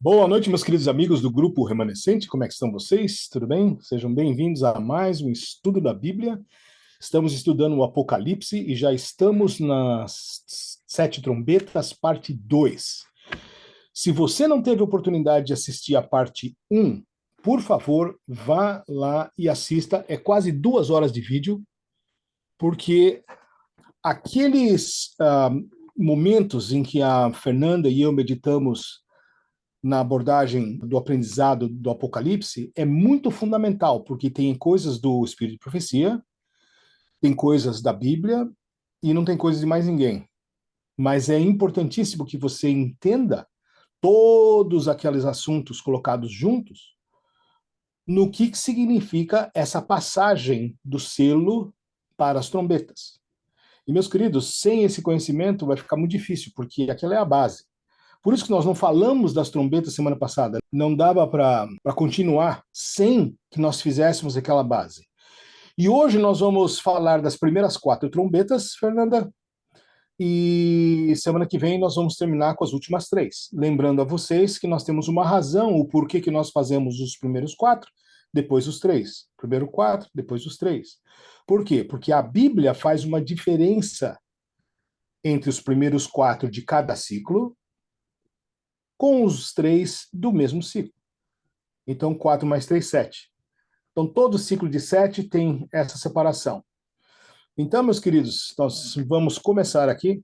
Boa noite, meus queridos amigos do grupo Remanescente. Como é que estão vocês? Tudo bem? Sejam bem-vindos a mais um estudo da Bíblia. Estamos estudando o Apocalipse e já estamos nas Sete Trombetas, parte 2. Se você não teve oportunidade de assistir a parte um, por favor, vá lá e assista. É quase 2 horas de vídeo, porque aqueles momentos em que a Fernanda e eu meditamos na abordagem do aprendizado do Apocalipse é muito fundamental, porque tem coisas do Espírito de Profecia, tem coisas da Bíblia e não tem coisas de mais ninguém. Mas é importantíssimo que você entenda todos aqueles assuntos colocados juntos no que significa essa passagem do selo para as trombetas. E, meus queridos, sem esse conhecimento vai ficar muito difícil, porque aquela é a base. Por isso que nós não falamos das trombetas semana passada. Não dava para continuar sem que nós fizéssemos aquela base. E hoje nós vamos falar das primeiras 4 trombetas, Fernanda, e semana que vem nós vamos terminar com as últimas 3. Lembrando a vocês que nós temos uma razão, o porquê que nós fazemos os primeiros 4, depois os 3. Primeiro 4, depois os 3. Por quê? Porque a Bíblia faz uma diferença entre os primeiros 4 de cada ciclo com os 3 do mesmo ciclo. Então, 4 mais 3, 7. Então, todo ciclo de 7 tem essa separação. Então, meus queridos, nós vamos começar aqui,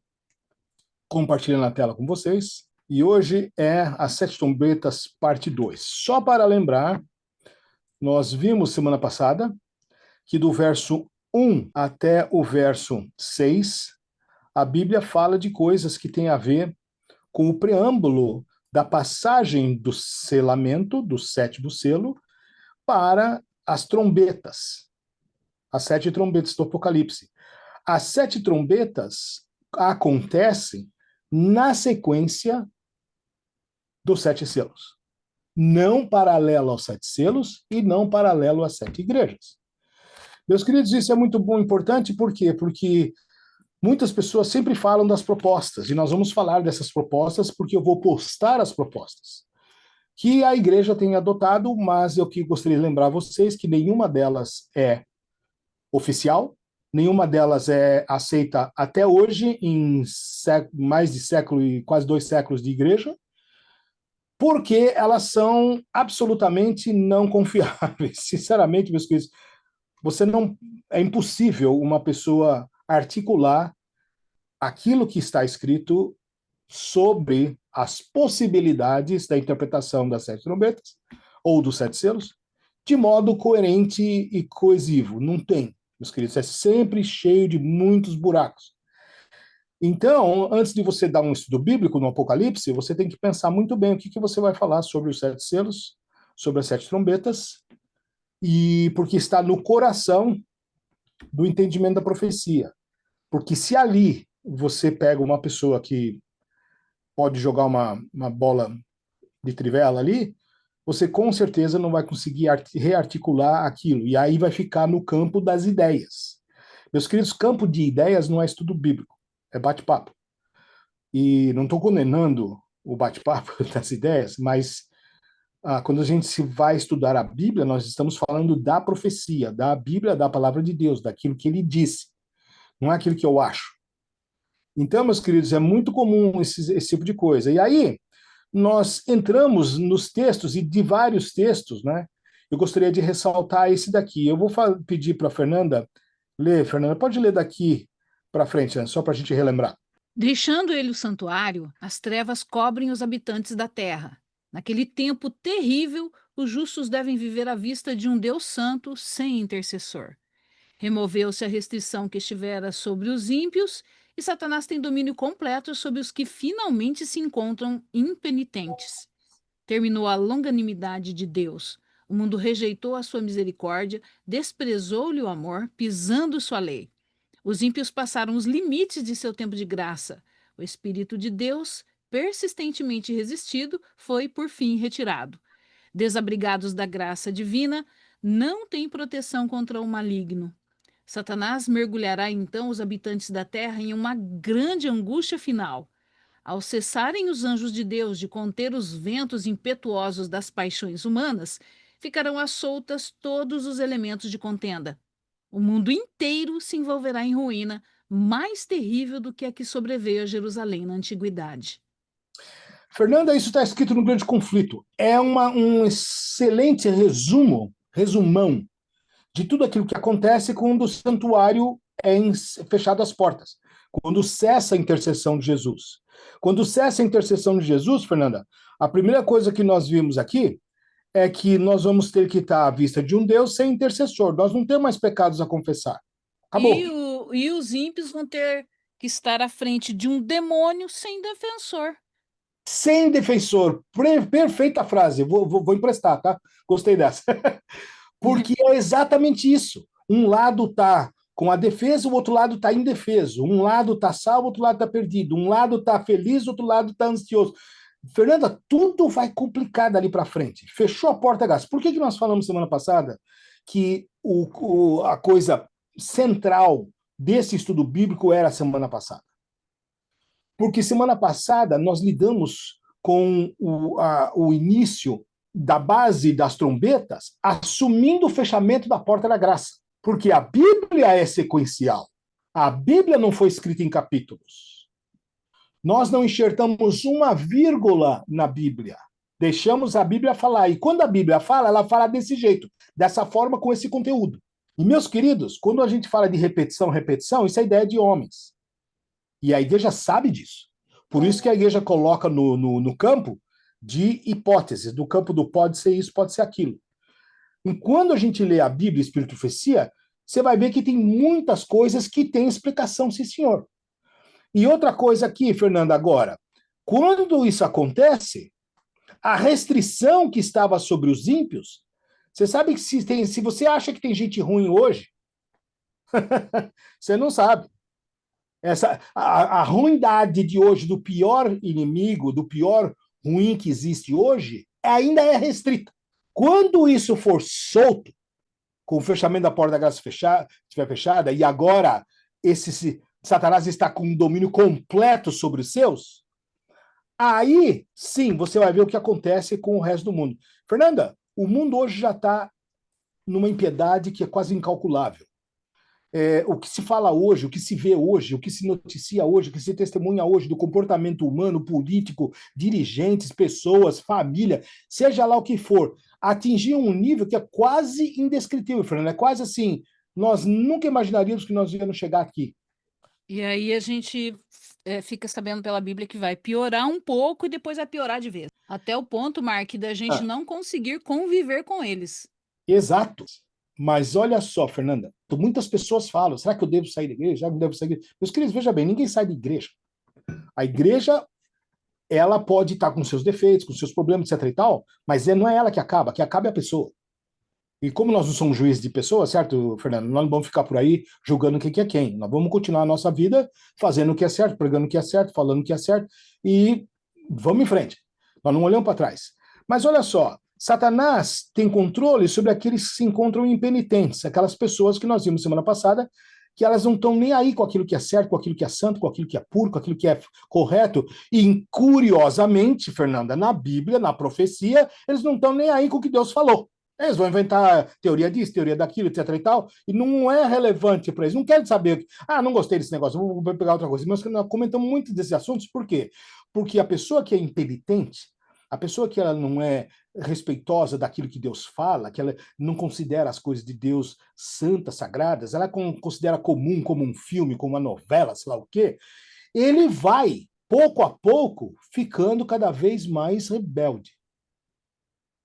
compartilhando a tela com vocês. E hoje é as 7 trombetas, parte 2. Só para lembrar, nós vimos semana passada que do verso 1 até o verso 6, a Bíblia fala de coisas que têm a ver com o preâmbulo da passagem do selamento, do 7º selo, para as trombetas, as 7 trombetas do Apocalipse. As 7 trombetas acontecem na sequência dos 7 selos, não paralelo aos 7 selos e não paralelo às 7 igrejas. Meus queridos, isso é muito bom e importante, por quê? Porque muitas pessoas sempre falam das propostas, e nós vamos falar dessas propostas porque eu vou postar as propostas que a igreja tem adotado, mas eu que gostaria de lembrar a vocês que nenhuma delas é oficial, nenhuma delas é aceita até hoje em mais de século e quase 2 séculos de igreja, porque elas são absolutamente não confiáveis. Sinceramente, meus queridos, você não é impossível uma pessoa articular aquilo que está escrito sobre as possibilidades da interpretação das 7 trombetas ou dos 7 selos de modo coerente e coesivo. Não tem, meus queridos, é sempre cheio de muitos buracos. Então, antes de você dar um estudo bíblico no Apocalipse, você tem que pensar muito bem o que você vai falar sobre os 7 selos, sobre as 7 trombetas, e porque está no coração do entendimento da profecia. Porque se ali você pega uma pessoa que pode jogar uma bola de trivela ali, você com certeza não vai conseguir rearticular aquilo. E aí vai ficar no campo das ideias. Meus queridos, campo de ideias não é estudo bíblico, é bate-papo. E não estou condenando o bate-papo das ideias, mas quando a gente se vai estudar a Bíblia, nós estamos falando da profecia, da Bíblia, da palavra de Deus, daquilo que ele disse, não é aquilo que eu acho. Então, meus queridos, é muito comum esse tipo de coisa. E aí, nós entramos nos textos, e de vários textos, né? Eu gostaria de ressaltar esse daqui. Eu vou pedir para a Fernanda ler. Fernanda, pode ler daqui para frente, né? Só para a gente relembrar. Deixando ele o santuário, as trevas cobrem os habitantes da terra. Naquele tempo terrível, os justos devem viver à vista de um Deus santo sem intercessor. Removeu-se a restrição que estivera sobre os ímpios, e Satanás tem domínio completo sobre os que finalmente se encontram impenitentes. Terminou a longanimidade de Deus. O mundo rejeitou a sua misericórdia, desprezou-lhe o amor, pisando sua lei. Os ímpios passaram os limites de seu tempo de graça. O Espírito de Deus, persistentemente resistido, foi por fim retirado. Desabrigados da graça divina, não têm proteção contra o maligno. Satanás mergulhará então os habitantes da terra em uma grande angústia final. Ao cessarem os anjos de Deus de conter os ventos impetuosos das paixões humanas, ficarão às soltas todos os elementos de contenda. O mundo inteiro se envolverá em ruína, mais terrível do que a que sobreveio a Jerusalém na antiguidade. Fernanda, isso está escrito no Grande Conflito. É um excelente resumão de tudo aquilo que acontece quando o santuário é fechado as portas, quando cessa a intercessão de Jesus. Quando cessa a intercessão de Jesus, Fernanda, a primeira coisa que nós vimos aqui é que nós vamos ter que estar à vista de um Deus sem intercessor. Nós não temos mais pecados a confessar. E, Acabou. e os ímpios vão ter que estar à frente de um demônio sem defensor. Sem defensor. Perfeita frase. Vou emprestar, tá? Gostei dessa. Porque é exatamente isso. Um lado está com a defesa, o outro lado está indefeso. Um lado está salvo, o outro lado está perdido. Um lado está feliz, o outro lado está ansioso. Fernanda, tudo vai complicar dali para frente. Fechou a porta, gás. Por que nós falamos semana passada que a coisa central desse estudo bíblico era a semana passada? Porque semana passada nós lidamos com o início da base das trombetas, assumindo o fechamento da porta da graça. Porque a Bíblia é sequencial. A Bíblia não foi escrita em capítulos. Nós não enxertamos uma vírgula na Bíblia. Deixamos a Bíblia falar. E quando a Bíblia fala, ela fala desse jeito, dessa forma, com esse conteúdo. E, meus queridos, quando a gente fala de repetição, isso é ideia de homens. E a igreja sabe disso. Por isso que a igreja coloca no campo de hipóteses, do campo do pode ser isso, pode ser aquilo. E quando a gente lê a Bíblia, Espírito e Profecia, você vai ver que tem muitas coisas que têm explicação, sim, senhor. E outra coisa aqui, Fernanda, agora, quando isso acontece, a restrição que estava sobre os ímpios, você sabe que se você acha que tem gente ruim hoje, você não sabe. A ruindade de hoje, do pior inimigo, do pior ruim que existe hoje, ainda é restrita. Quando isso for solto, com o fechamento da porta da graça estiver fechada, e agora Satanás está com um domínio completo sobre os seus, aí sim você vai ver o que acontece com o resto do mundo. Fernanda, o mundo hoje já está numa impiedade que é quase incalculável. O que se fala hoje, o que se vê hoje, o que se noticia hoje, o que se testemunha hoje do comportamento humano, político, dirigentes, pessoas, família, seja lá o que for, atingiu um nível que é quase indescritível, Fernando. É quase assim, nós nunca imaginaríamos que nós íamos chegar aqui. E aí a gente fica sabendo pela Bíblia que vai piorar um pouco e depois vai piorar de vez. Até o ponto, Mark, da gente não conseguir conviver com eles. Exato. Mas olha só, Fernanda, muitas pessoas falam, será que eu devo sair da igreja? Já não devo sair da igreja? Meus queridos, veja bem, ninguém sai da igreja. A igreja, ela pode estar com seus defeitos, com seus problemas, etc e tal, mas não é ela que acaba é a pessoa. E como nós não somos juízes de pessoas, certo, Fernando? Nós não vamos ficar por aí julgando quem é quem. Nós vamos continuar a nossa vida fazendo o que é certo, pregando o que é certo, falando o que é certo e vamos em frente. Nós não olhamos para trás. Mas olha só, Satanás tem controle sobre aqueles que se encontram impenitentes, aquelas pessoas que nós vimos semana passada, que elas não estão nem aí com aquilo que é certo, com aquilo que é santo, com aquilo que é puro, com aquilo que é correto. E, curiosamente, Fernanda, na Bíblia, na profecia, eles não estão nem aí com o que Deus falou. Eles vão inventar teoria disso, teoria daquilo, etc e tal, e não é relevante para eles. Não querem saber, não gostei desse negócio, vou pegar outra coisa. Mas nós comentamos muito desses assuntos, por quê? Porque a pessoa que é impenitente, a pessoa que ela não é respeitosa daquilo que Deus fala, que ela não considera as coisas de Deus santas, sagradas, ela considera comum, como um filme, como uma novela, sei lá o quê, ele vai, pouco a pouco, ficando cada vez mais rebelde.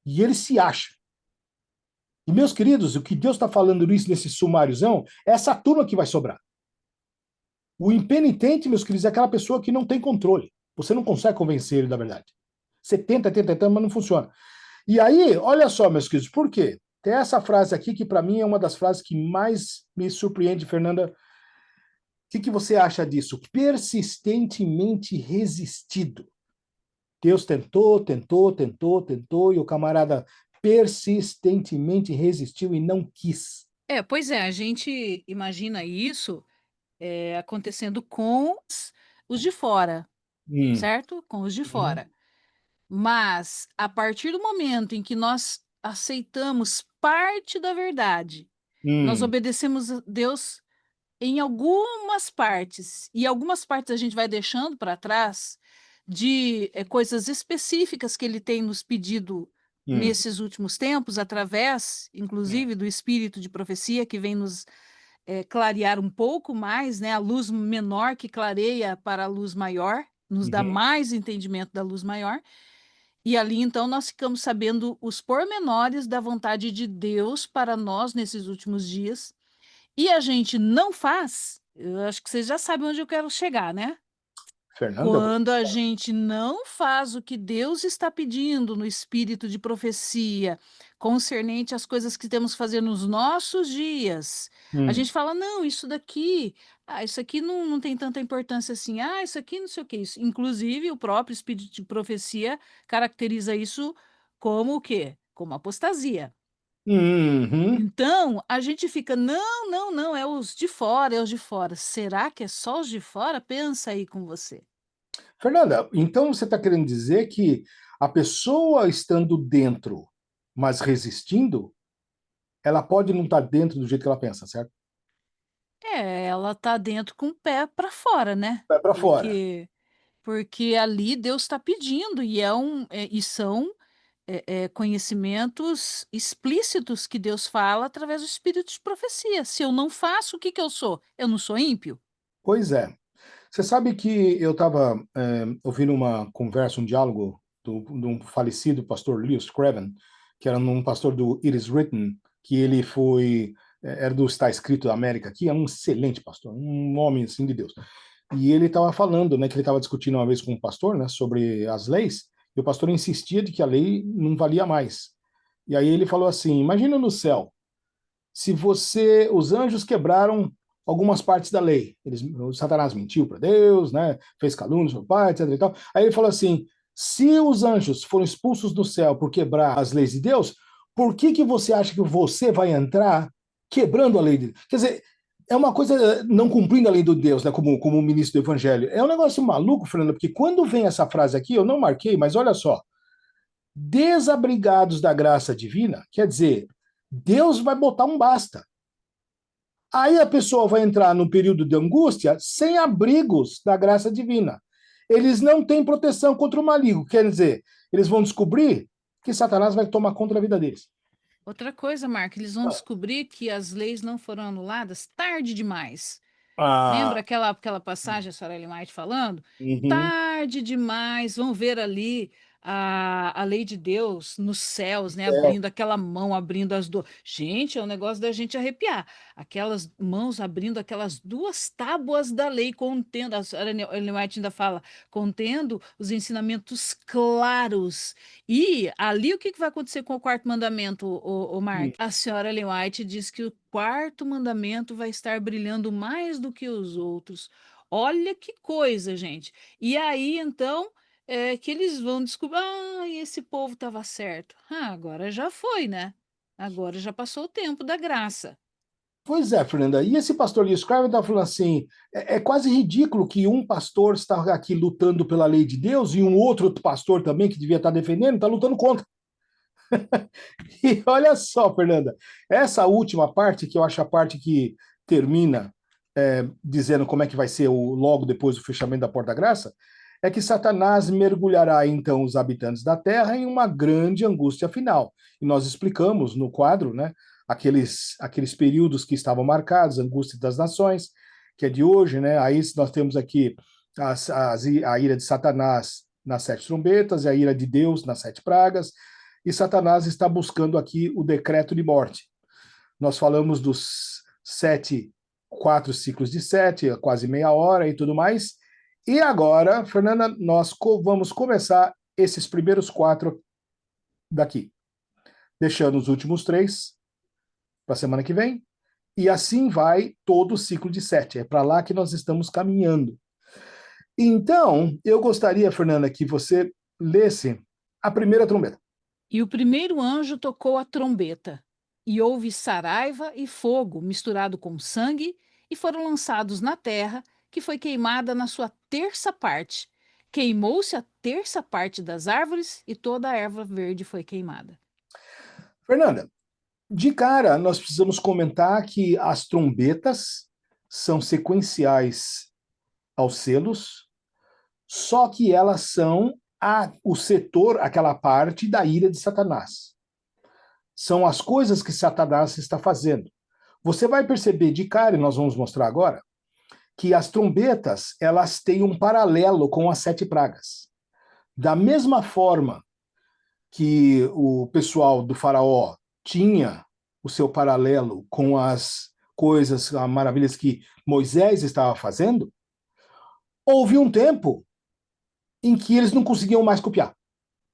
E ele se acha. E, meus queridos, o que Deus está falando isso nesse sumáriozão é essa turma que vai sobrar. O impenitente, meus queridos, é aquela pessoa que não tem controle. Você não consegue convencer ele da verdade. Você tenta, mas não funciona. E aí, olha só, meus queridos, por quê? Tem essa frase aqui que para mim é uma das frases que mais me surpreende, Fernanda. O que você acha disso? Persistentemente resistido. Deus tentou, e o camarada persistentemente resistiu e não quis. Pois é, a gente imagina isso acontecendo com os de fora. Hum, certo? Com os de uhum, fora. Mas, a partir do momento em que nós aceitamos parte da verdade, nós hum, obedecemos a Deus em algumas partes, e algumas partes a gente vai deixando para trás de, coisas específicas que ele tem nos pedido hum, nesses últimos tempos, através, é, inclusive, do espírito de profecia que vem nos, clarear um pouco mais, né, a luz menor que clareia para a luz maior, nos dá uhum, mais entendimento da luz maior, e ali então nós ficamos sabendo os pormenores da vontade de Deus para nós nesses últimos dias, e a gente não faz, eu acho que vocês já sabem onde eu quero chegar, né? Fernanda, Quando a gente não faz o que Deus está pedindo no espírito de profecia, concernente às coisas que temos que fazer nos nossos dias, a hum, gente fala: não, isso daqui, isso aqui não tem tanta importância assim, isso aqui não sei o que, isso. Inclusive, o próprio espírito de profecia caracteriza isso como o quê? Como apostasia. uhum. Então, a gente fica: "Não, não, não, é os de fora, é os de fora". Será que é só os de fora? Pensa aí com você. Fernanda, então você está querendo dizer que a pessoa estando dentro, mas resistindo, ela pode não estar dentro do jeito que ela pensa, certo? É, ela tá dentro com o pé para fora, né, Vai para fora. porque ali Deus está pedindo e e são, conhecimentos explícitos que Deus fala através do espírito de profecia. Se eu não faço, o que que eu sou? Eu não sou ímpio? Pois é. Você sabe que eu estava ouvindo uma conversa, um diálogo de um falecido pastor Lewis Craven, que era um pastor do It Is Written, que ele foi, era do Está Escrito da América, que é um excelente pastor, um homem assim de Deus. E ele estava falando, né, que ele estava discutindo uma vez com um pastor, né, sobre as leis, e o pastor insistia de que a lei não valia mais. E aí ele falou assim: imagina no céu, se os anjos quebraram algumas partes da lei. O Satanás mentiu para Deus, né? Fez calúnias para o pai, etc. E tal. Aí ele falou assim: se os anjos foram expulsos do céu por quebrar as leis de Deus, por que você acha que você vai entrar quebrando a lei de Deus? Quer dizer, é uma coisa não cumprindo a lei de Deus, né? Como ministro do Evangelho. É um negócio maluco, Fernando, porque quando vem essa frase aqui, eu não marquei, mas olha só: desabrigados da graça divina, quer dizer, Deus vai botar um basta. Aí a pessoa vai entrar no período de angústia sem abrigos da graça divina. Eles não têm proteção contra o maligno, quer dizer, eles vão descobrir que Satanás vai tomar conta da vida deles. Outra coisa, Marco, eles vão descobrir que as leis não foram anuladas tarde demais. Ah, Lembra aquela passagem, a senhora Ellen White falando? uhum. Tarde demais, vão ver ali a lei de Deus nos céus, né? É, Abrindo aquela mão, abrindo as duas. Gente, é um negócio da gente arrepiar. Aquelas mãos abrindo aquelas duas tábuas da lei, contendo, a senhora Ellen White ainda fala, contendo os ensinamentos claros. E ali o que que vai acontecer com o quarto mandamento, o hum. Mark? A senhora Ellen White diz que o quarto mandamento vai estar brilhando mais do que os outros. Olha que coisa, gente. E aí, então, que eles vão descobrir, esse povo estava certo. Agora já foi, né? Agora já passou o tempo da graça. Pois é, Fernanda. E esse pastor Lee Scraven está falando assim: é quase ridículo que um pastor está aqui lutando pela lei de Deus e um outro pastor também, que devia estar defendendo, está lutando contra. E olha só, Fernanda, essa última parte, que eu acho a parte que termina dizendo como é que vai ser logo depois do fechamento da Porta da Graça, é que Satanás mergulhará então os habitantes da Terra em uma grande angústia final. E nós explicamos no quadro, né, aqueles períodos que estavam marcados, a angústia das nações, que é de hoje, né? Aí nós temos aqui a ira de Satanás nas sete trombetas e a ira de Deus nas sete pragas, e Satanás está buscando aqui o decreto de morte. Nós falamos dos quatro ciclos de sete, quase meia hora e tudo mais. E agora, Fernanda, nós vamos começar esses primeiros quatro daqui, deixando os últimos três para a semana que vem. E assim vai todo o ciclo de sete. É para lá que nós estamos caminhando. Então, eu gostaria, Fernanda, que você lesse a primeira trombeta. E o primeiro anjo tocou a trombeta, e houve saraiva e fogo misturado com sangue, e foram lançados na terra, que foi queimada na sua terça parte. queimou-se a terça parte das árvores e toda a erva verde foi queimada. Fernanda, de cara, nós precisamos comentar que as trombetas são sequenciais aos selos, só que elas são o setor, aquela parte da ira de Satanás. São as coisas que Satanás está fazendo. Você vai perceber de cara, e nós vamos mostrar agora, que as trombetas, elas têm um paralelo com as 7 pragas. Da mesma forma que o pessoal do faraó tinha o seu paralelo com as coisas, as maravilhas que Moisés estava fazendo, houve um tempo em que eles não conseguiam mais copiar.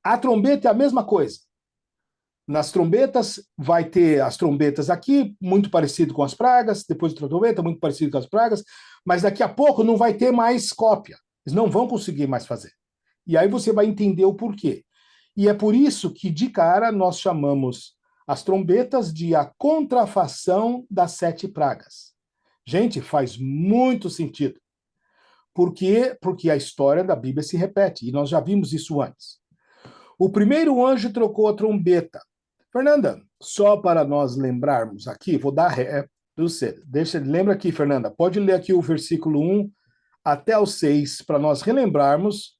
A trombeta é a mesma coisa. Nas trombetas, vai ter as trombetas aqui, muito parecido com as pragas, depois outra trombeta, muito parecido com as pragas, mas daqui a pouco não vai ter mais cópia. Eles não vão conseguir mais fazer. E aí você vai entender o porquê. E é por isso que, de cara, nós chamamos as trombetas de a contrafação das 7 pragas. Gente, faz muito sentido. Por quê? Porque a história da Bíblia se repete, e nós já vimos isso antes. O primeiro anjo trocou a trombeta. Fernanda, só para nós lembrarmos aqui, vou dar ré para você. Lembra aqui, Fernanda, pode ler aqui o versículo 1 até o 6, para nós relembrarmos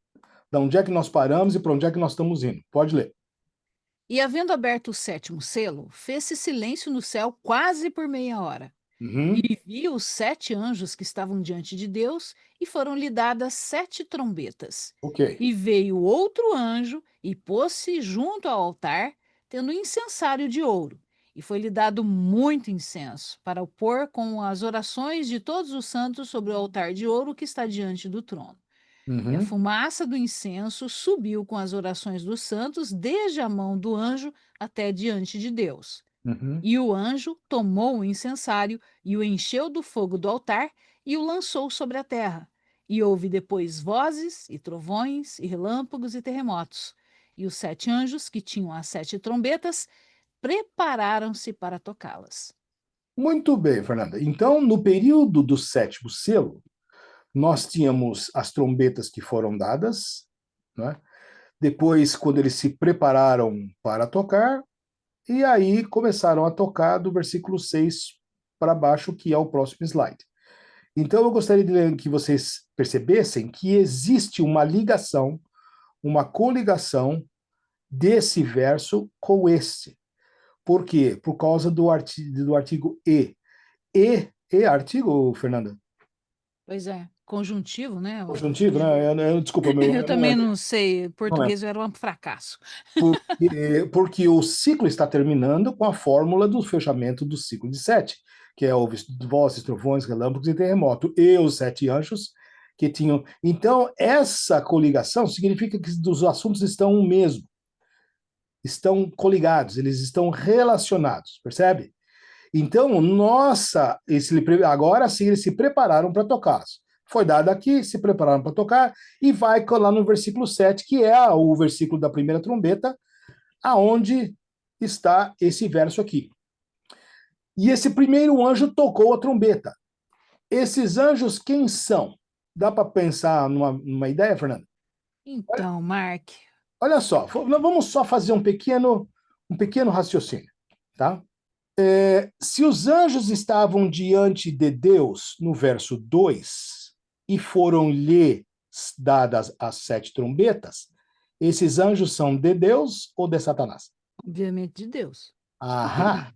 de onde é que nós paramos e para onde é que nós estamos indo. Pode ler. E havendo aberto o 7º selo, fez-se silêncio no céu quase por meia hora. Uhum. E viu os 7 anjos que estavam diante de Deus, e foram-lhe dadas 7 trombetas. Ok. E veio outro anjo e pôs-se junto ao altar, tendo incensário de ouro. E foi-lhe dado muito incenso, para o pôr com as orações de todos os santos sobre o altar de ouro que está diante do trono. E a Uhum. fumaça do incenso subiu com as orações dos santos, desde a mão do anjo até diante de Deus. Uhum. E o anjo tomou o incensário e o encheu do fogo do altar e o lançou sobre a terra. E houve depois vozes e trovões e relâmpagos e terremotos. E os 7 anjos, que tinham as 7 trombetas, prepararam-se para tocá-las. Muito bem, Fernanda. Então, no período do 7º selo, nós tínhamos as trombetas que foram dadas, né? Depois, quando eles se prepararam para tocar, e aí começaram a tocar do versículo 6 para baixo, que é o próximo slide. Então, eu gostaria de que vocês percebessem que existe uma ligação, uma coligação desse verso com este. Por quê? Por causa do artigo e. E é artigo, Fernanda? Pois é, conjuntivo, né? Conjuntivo, né? Desculpa, Eu eu não também lembro. não sei, Não lembro. português era um fracasso. Porque o ciclo está terminando com a fórmula do fechamento do ciclo de 7, que é houve vozes, trovões, relâmpagos e terremoto, e os 7 anjos que tinham. Então, essa coligação significa que os assuntos estão o mesmo, estão coligados, eles estão relacionados, percebe? Então, agora sim eles se prepararam para tocar. Foi dado aqui, se prepararam para tocar, e vai lá no versículo 7, que é o versículo da primeira trombeta, aonde está esse verso aqui. E esse primeiro anjo tocou a trombeta. Esses anjos quem são? Dá para pensar numa ideia, Fernanda? Então, Mark, Olha só, nós vamos só fazer um pequeno raciocínio, tá? Se os anjos estavam diante de Deus, no verso 2, e foram-lhe dadas as 7 trombetas, esses anjos são de Deus ou de Satanás? obviamente de Deus. Aham.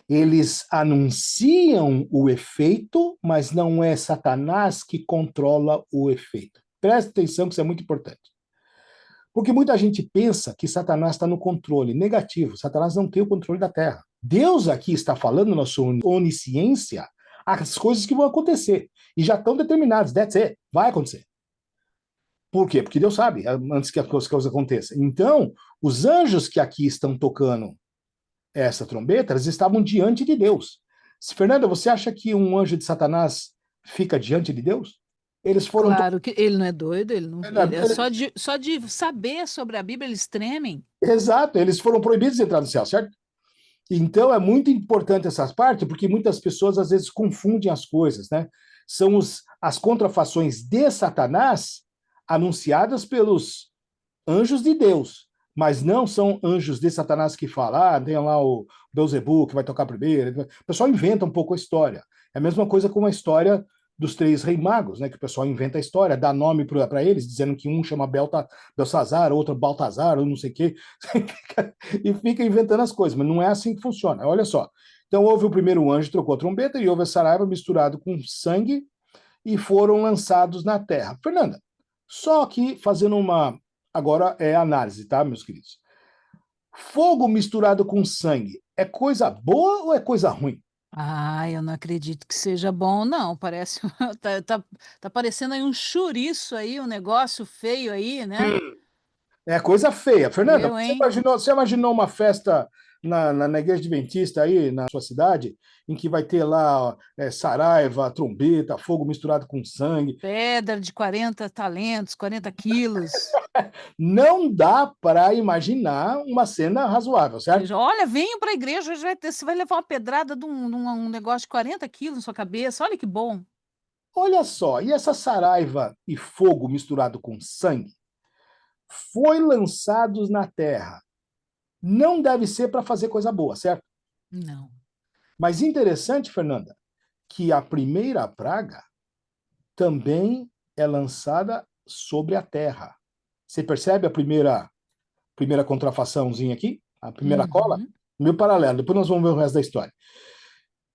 Eles anunciam o efeito, mas não é Satanás que controla o efeito. Presta atenção que isso é muito importante. Porque muita gente pensa que Satanás está no controle. Negativo, Satanás não tem o controle da Terra. Deus aqui está falando na sua onisciência as coisas que vão acontecer. E já estão determinadas. That's it. Vai acontecer. Por quê? Porque Deus sabe antes que as coisas aconteçam. Então, os anjos que aqui estão tocando essa trombeta, eles estavam diante de Deus. Fernanda, você acha que um anjo de Satanás fica diante de Deus? Eles foram. Claro que ele não é doido, ele não, ele é só de saber sobre a Bíblia, eles tremem. Exato, eles foram proibidos de entrar no céu, certo? Então é muito importante essa parte, porque muitas pessoas às vezes confundem as coisas, né? São as contrafações de Satanás anunciadas pelos anjos de Deus, mas não são anjos de Satanás que falam, tem lá o Beelzebub que vai tocar primeiro. O pessoal inventa um pouco a história. É a mesma coisa com a história dos três reis magos, né? Que o pessoal inventa a história, dá nome para eles, dizendo que um chama Belsazar, outro Baltazar, ou não sei o quê, e fica inventando as coisas, mas não é assim que funciona. Olha só. Então houve o primeiro anjo, trocou a trombeta, e houve a saraiva misturado com sangue, e foram lançados na terra. Fernanda, só que fazendo uma. Agora é análise, tá, meus queridos? Fogo misturado com sangue é coisa boa ou é coisa ruim? Ah, eu não acredito que seja bom, não. Parece, tá parecendo aí um chouriço aí, um negócio feio aí, né? É coisa feia. Fernanda, Eu, hein? você imaginou uma festa na igreja adventista aí, na sua cidade, em que vai ter lá saraiva, trombeta, fogo misturado com sangue? Pedra de 40 talentos, 40 quilos. Não dá para imaginar uma cena razoável, certo? Olha, venha para a igreja, hoje você vai levar uma pedrada de um negócio de 40 quilos na sua cabeça. Olha que bom. Olha só, e essa saraiva e fogo misturado com sangue foi lançados na terra. Não deve ser para fazer coisa boa, certo? Não. Mas interessante, Fernanda, que a primeira praga também é lançada sobre a terra. Você percebe a primeira contrafaçãozinha aqui? A primeira cola? Uhum. Meu paralelo. Depois nós vamos ver o resto da história.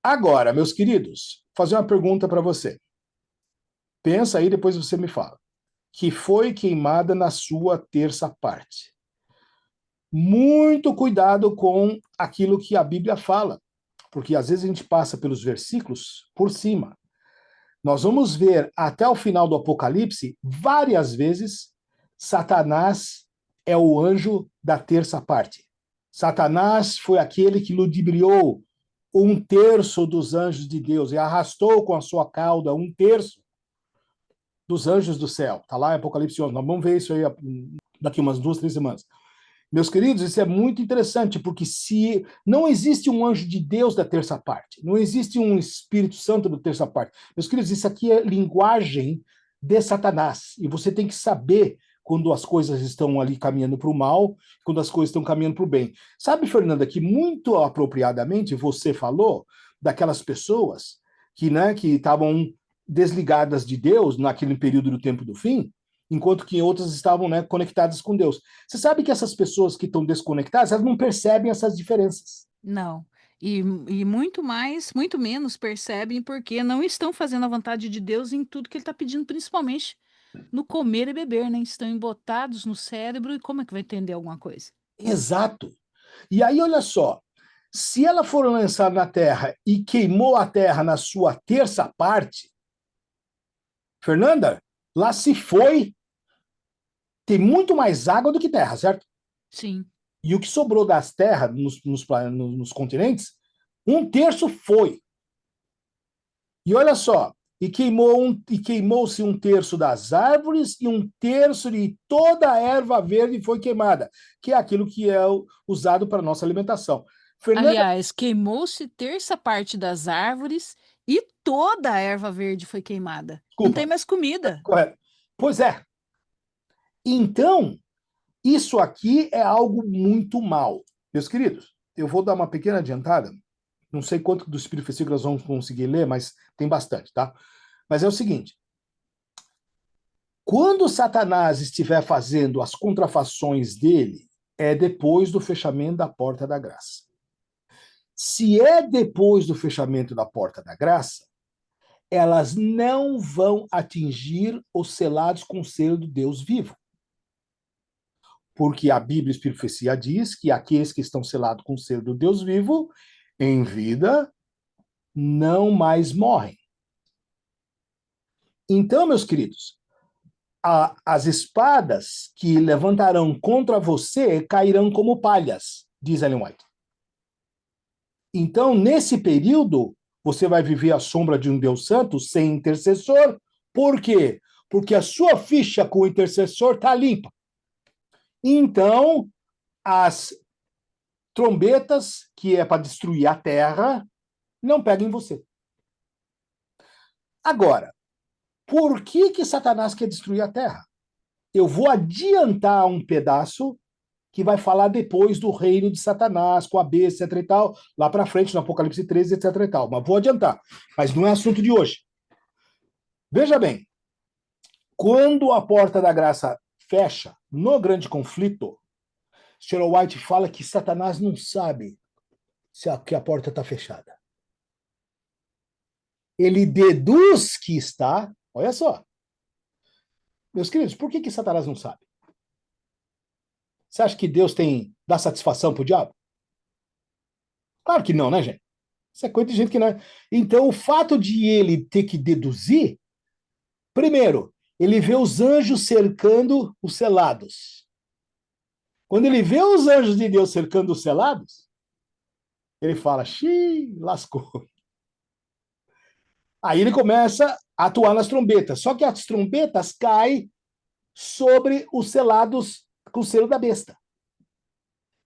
Agora, meus queridos, fazer uma pergunta para você. Pensa aí, depois você me fala. Que foi queimada na sua terça parte. Muito cuidado com aquilo que a Bíblia fala, porque às vezes a gente passa pelos versículos por cima. Nós vamos ver até o final do Apocalipse, várias vezes, Satanás é o anjo da terça parte. Satanás foi aquele que ludibriou um terço dos anjos de Deus e arrastou com a sua cauda um terço dos anjos do céu. Está lá em Apocalipse 11. Nós vamos ver isso aí daqui umas 2, 3 semanas. Meus queridos, isso é muito interessante, porque se não existe um anjo de Deus da terça parte, não existe um Espírito Santo da terça parte. Meus queridos, isso aqui é linguagem de Satanás. E você tem que saber quando as coisas estão ali caminhando para o mal, quando as coisas estão caminhando para o bem. Sabe, Fernanda, que muito apropriadamente você falou daquelas pessoas que estavam desligadas de Deus naquele período do tempo do fim, enquanto que outras estavam, conectadas com Deus. Você sabe que essas pessoas que estão desconectadas, elas não percebem essas diferenças. Não. E muito mais, muito menos percebem porque não estão fazendo a vontade de Deus em tudo que Ele está pedindo, principalmente no comer e beber, né? Estão embotados no cérebro e como é que vai entender alguma coisa? Exato. E aí, olha só, se ela for lançada na terra e queimou a terra na sua terça parte, Fernanda, lá se foi, tem muito mais água do que terra, certo? Sim. E o que sobrou das terras nos continentes, um terço foi. E olha só, queimou-se um terço das árvores e um terço de toda a erva verde foi queimada, que é aquilo que é usado para a nossa alimentação. Fernanda, Aliás, queimou-se terça parte das árvores e toda a erva verde foi queimada. Não tem desculpa, mais comida. correto. Pois é. Então, isso aqui é algo muito mal. Meus queridos, eu vou dar uma pequena adiantada. Não sei quanto do Espírito Versículo nós vamos conseguir ler, mas tem bastante, tá? Mas é o seguinte: quando Satanás estiver fazendo as contrafações dele, é depois do fechamento da porta da graça. Se é depois do fechamento da porta da graça, elas não vão atingir os selados com o selo do Deus vivo. Porque a Bíblia e a Profecia diz que aqueles que estão selados com o selo do Deus vivo, em vida, não mais morrem. Então, meus queridos, as espadas que levantarão contra você cairão como palhas, diz Ellen White. Então, nesse período, você vai viver à sombra de um Deus santo sem intercessor. Por quê? Porque a sua ficha com o intercessor está limpa. Então, as trombetas, que é para destruir a terra, não pegam em você. Agora, por que Satanás quer destruir a terra? eu vou adiantar um pedaço que vai falar depois do reino de Satanás, com a besta, etc e tal, lá para frente, no Apocalipse 13, etc e tal. Mas vou adiantar. Mas não é assunto de hoje. Veja bem, quando a porta da graça fecha no grande conflito, Sherlock White fala que Satanás não sabe que a porta está fechada. Ele deduz que está. Olha só. Meus queridos, por que Satanás não sabe? Você acha que Deus dá satisfação para o diabo? Claro que não, né, gente? Isso é coisa de gente que não é. Então, o fato de ele ter que deduzir, primeiro, ele vê os anjos cercando os selados. Quando ele vê os anjos de Deus cercando os selados, ele fala, xiii, lascou. Aí ele começa a atuar nas trombetas. Só que as trombetas caem sobre os selados com o selo da besta.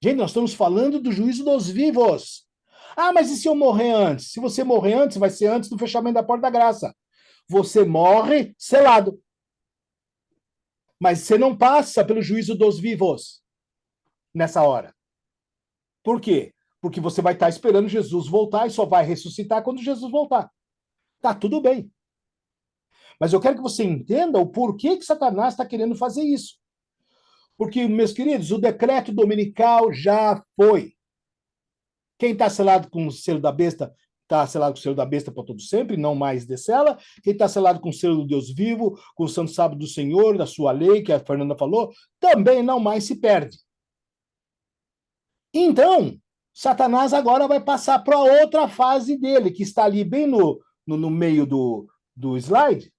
Gente, nós estamos falando do juízo dos vivos. Ah, mas e se eu morrer antes? Se você morrer antes, vai ser antes do fechamento da porta da graça. Você morre selado. Mas você não passa pelo juízo dos vivos nessa hora. Por quê? Porque você vai estar esperando Jesus voltar e só vai ressuscitar quando Jesus voltar. Tá tudo bem. Mas eu quero que você entenda o porquê que Satanás está querendo fazer isso. Porque, meus queridos, o decreto dominical já foi. Quem está selado com o selo da besta, está selado com o selo da besta para todo sempre, não mais decela. Quem está selado com o selo do Deus vivo, com o santo sábado do Senhor, da sua lei, que a Fernanda falou, também não mais se perde. Então, Satanás agora vai passar para outra fase dele, que está ali bem no meio do slide,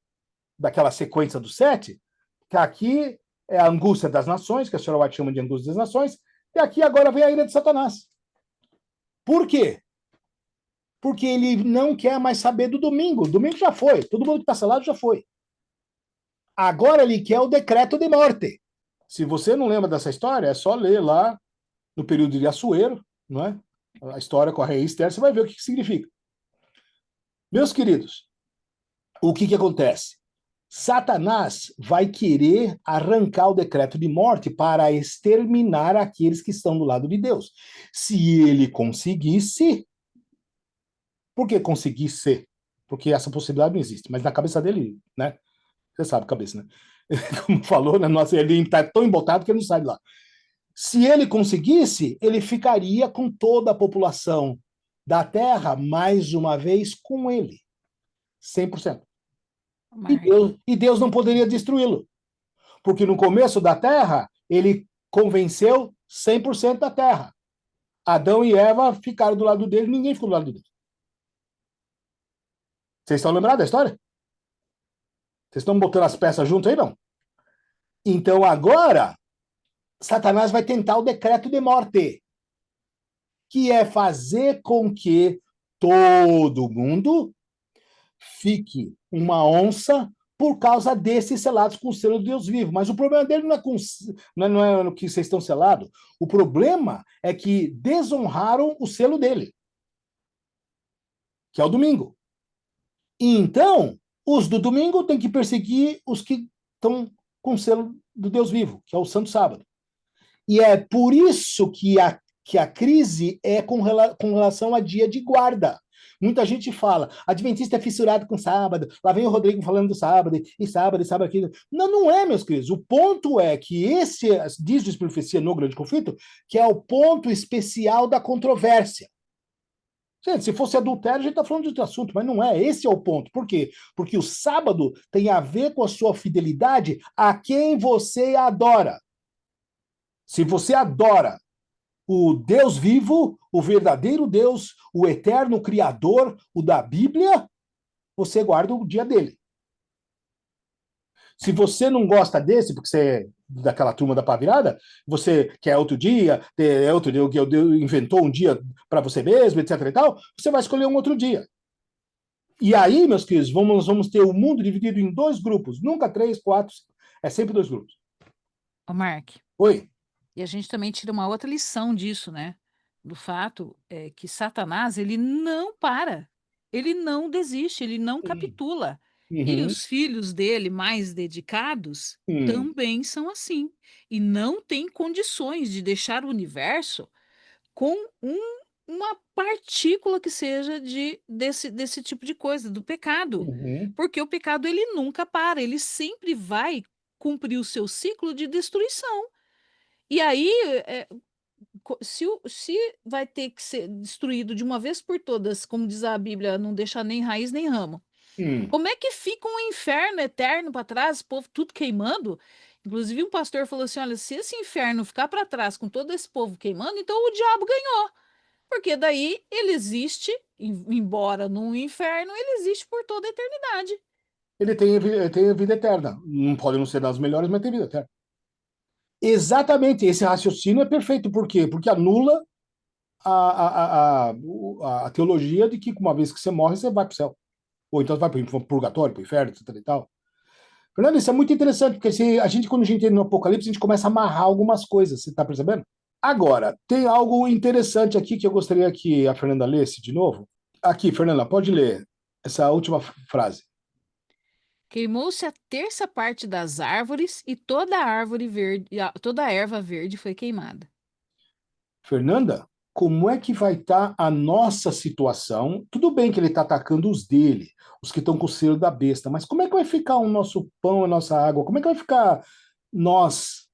daquela sequência do 7, que aqui é a angústia das nações, que a senhora White chama de angústia das nações, e aqui agora vem a ira de Satanás. Por quê? Porque ele não quer mais saber do domingo. Domingo já foi. Todo mundo que está selado já foi. Agora ele quer o decreto de morte. Se você não lembra dessa história, é só ler lá no período de Assuero, não é? A história com a rainha Esther, você vai ver o que significa. Meus queridos, o que acontece? Satanás vai querer arrancar o decreto de morte para exterminar aqueles que estão do lado de Deus. Se ele conseguisse, por que conseguisse? Porque essa possibilidade não existe, mas na cabeça dele, né? Você sabe, cabeça, né? Como falou, né? Nossa, ele está tão embotado que ele não sai de lá. Se ele conseguisse, ele ficaria com toda a população da Terra, mais uma vez, com ele. 100%. E Deus não poderia destruí-lo. Porque no começo da Terra, ele convenceu 100% da Terra. Adão e Eva ficaram do lado dele, ninguém ficou do lado dele. Vocês estão lembrados da história? Vocês estão botando as peças juntas aí, não? Então agora, Satanás vai tentar o decreto de morte, que é fazer com que todo mundo fique uma onça por causa desses selados com o selo do Deus vivo. Mas o problema dele não é no que vocês estão selados. O problema é que desonraram o selo dele, que é o domingo. E então, os do domingo têm que perseguir os que estão com o selo do Deus vivo, que é o Santo Sábado. E é por isso que a crise é com relação a dia de guarda. Muita gente fala, adventista é fissurado com sábado, lá vem o Rodrigo falando do sábado, e sábado, aquilo. Não, não é, meus queridos. O ponto é que esse, diz o Profecia no Grande Conflito, que é o ponto especial da controvérsia. Gente, se fosse adultério, a gente está falando de outro assunto, mas não é. Esse é o ponto. Por quê? Porque o sábado tem a ver com a sua fidelidade a quem você adora. Se você adora o Deus vivo, o verdadeiro Deus, o eterno Criador, o da Bíblia, você guarda o dia dele. Se você não gosta desse, porque você é daquela turma da pá virada, você quer outro dia, que inventou um dia para você mesmo, etc e tal, você vai escolher um outro dia. E aí, meus queridos, vamos ter o mundo dividido em dois grupos, nunca 3, 4, é sempre dois grupos. Ô, Mark. Oi. E a gente também tira uma outra lição disso, né? Do fato que Satanás, ele não para, ele não desiste, ele não capitula. E Uhum. os filhos dele, mais dedicados, Hum. também são assim, e não têm condições de deixar o universo com uma partícula que seja desse tipo de coisa, do pecado. Uhum. Porque o pecado ele nunca para, ele sempre vai cumprir o seu ciclo de destruição. E aí, é, se vai ter que ser destruído de uma vez por todas, como diz a Bíblia, não deixar nem raiz nem ramo. Hum. Como é que fica um inferno eterno para trás, o povo tudo queimando? Inclusive, um pastor falou assim: olha, se esse inferno ficar para trás com todo esse povo queimando, então o diabo ganhou. Porque daí ele existe, embora no inferno, ele existe por toda a eternidade. Ele tem a vida eterna. Não pode não ser das melhores, mas tem vida eterna. Exatamente, esse raciocínio é perfeito. Por quê? Porque anula a teologia de que uma vez que você morre, você vai para o céu. Ou então vai para o purgatório, para o inferno, etc e tal. Fernando, isso é muito interessante, porque quando a gente entra no Apocalipse, a gente começa a amarrar algumas coisas, você está percebendo? Agora, tem algo interessante aqui que eu gostaria que a Fernanda lesse de novo. Aqui, Fernanda, pode ler essa última frase. Queimou-se a terça parte das árvores e toda a árvore verde, toda a erva verde foi queimada. Fernanda, como é que vai estar a nossa situação? Tudo bem que ele está atacando os dele, os que estão com o selo da besta, mas como é que vai ficar o nosso pão, a nossa água? Como é que vai ficar nós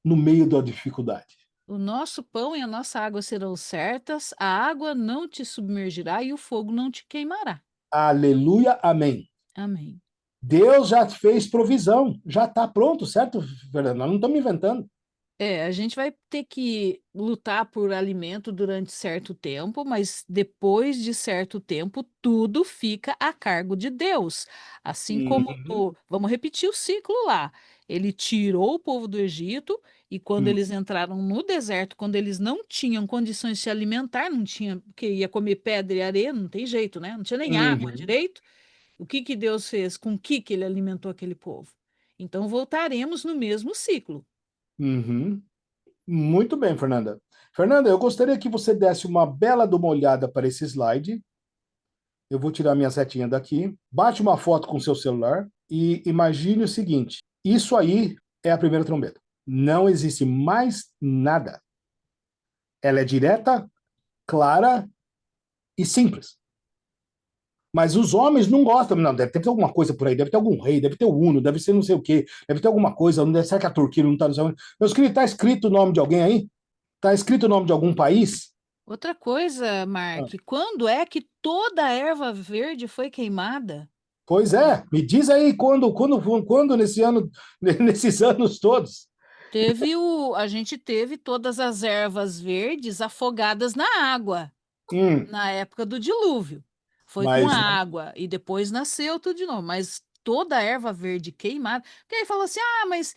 no meio da dificuldade? O nosso pão e a nossa água serão certas, a água não te submergirá e o fogo não te queimará. Aleluia, amém. Amém. Deus já fez provisão, já está pronto, certo, Fernanda? Nós não estamos inventando. É, a gente vai ter que lutar por alimento durante certo tempo, mas depois de certo tempo, tudo fica a cargo de Deus. Assim como, Uhum, vamos repetir o ciclo lá. Ele tirou o povo do Egito e quando uhum, eles entraram no deserto, quando eles não tinham condições de se alimentar, não tinha, porque ia comer pedra e areia, não tem jeito, né? Não tinha nem água uhum, direito. O que que Deus fez? Com o que que ele alimentou aquele povo? Então voltaremos no mesmo ciclo. uhum. Muito bem, Fernanda. Fernanda, eu gostaria que você desse uma bela de uma olhada para esse slide. Eu vou tirar minha setinha daqui. Bate uma foto com o seu celular e imagine o seguinte: isso aí é a primeira trombeta. Não existe mais nada. Ela é direta, clara e simples. Mas os homens não gostam, não. Deve ter alguma coisa por aí, deve ter algum rei, deve ter o Uno, deve ser não sei o quê, deve ter alguma coisa. Será que a Turquia não está no céu? Meus queridos, está escrito o nome de alguém aí? Está escrito o nome de algum país? Outra coisa, Ah, Mark, quando é que toda a erva verde foi queimada? pois é, me diz aí quando nesse ano, nesses anos todos. A gente teve todas as ervas verdes afogadas na água, Hum, na época do dilúvio. Foi com a mas água e depois nasceu tudo de novo, mas toda a erva verde queimada. Porque aí falou assim: ah, mas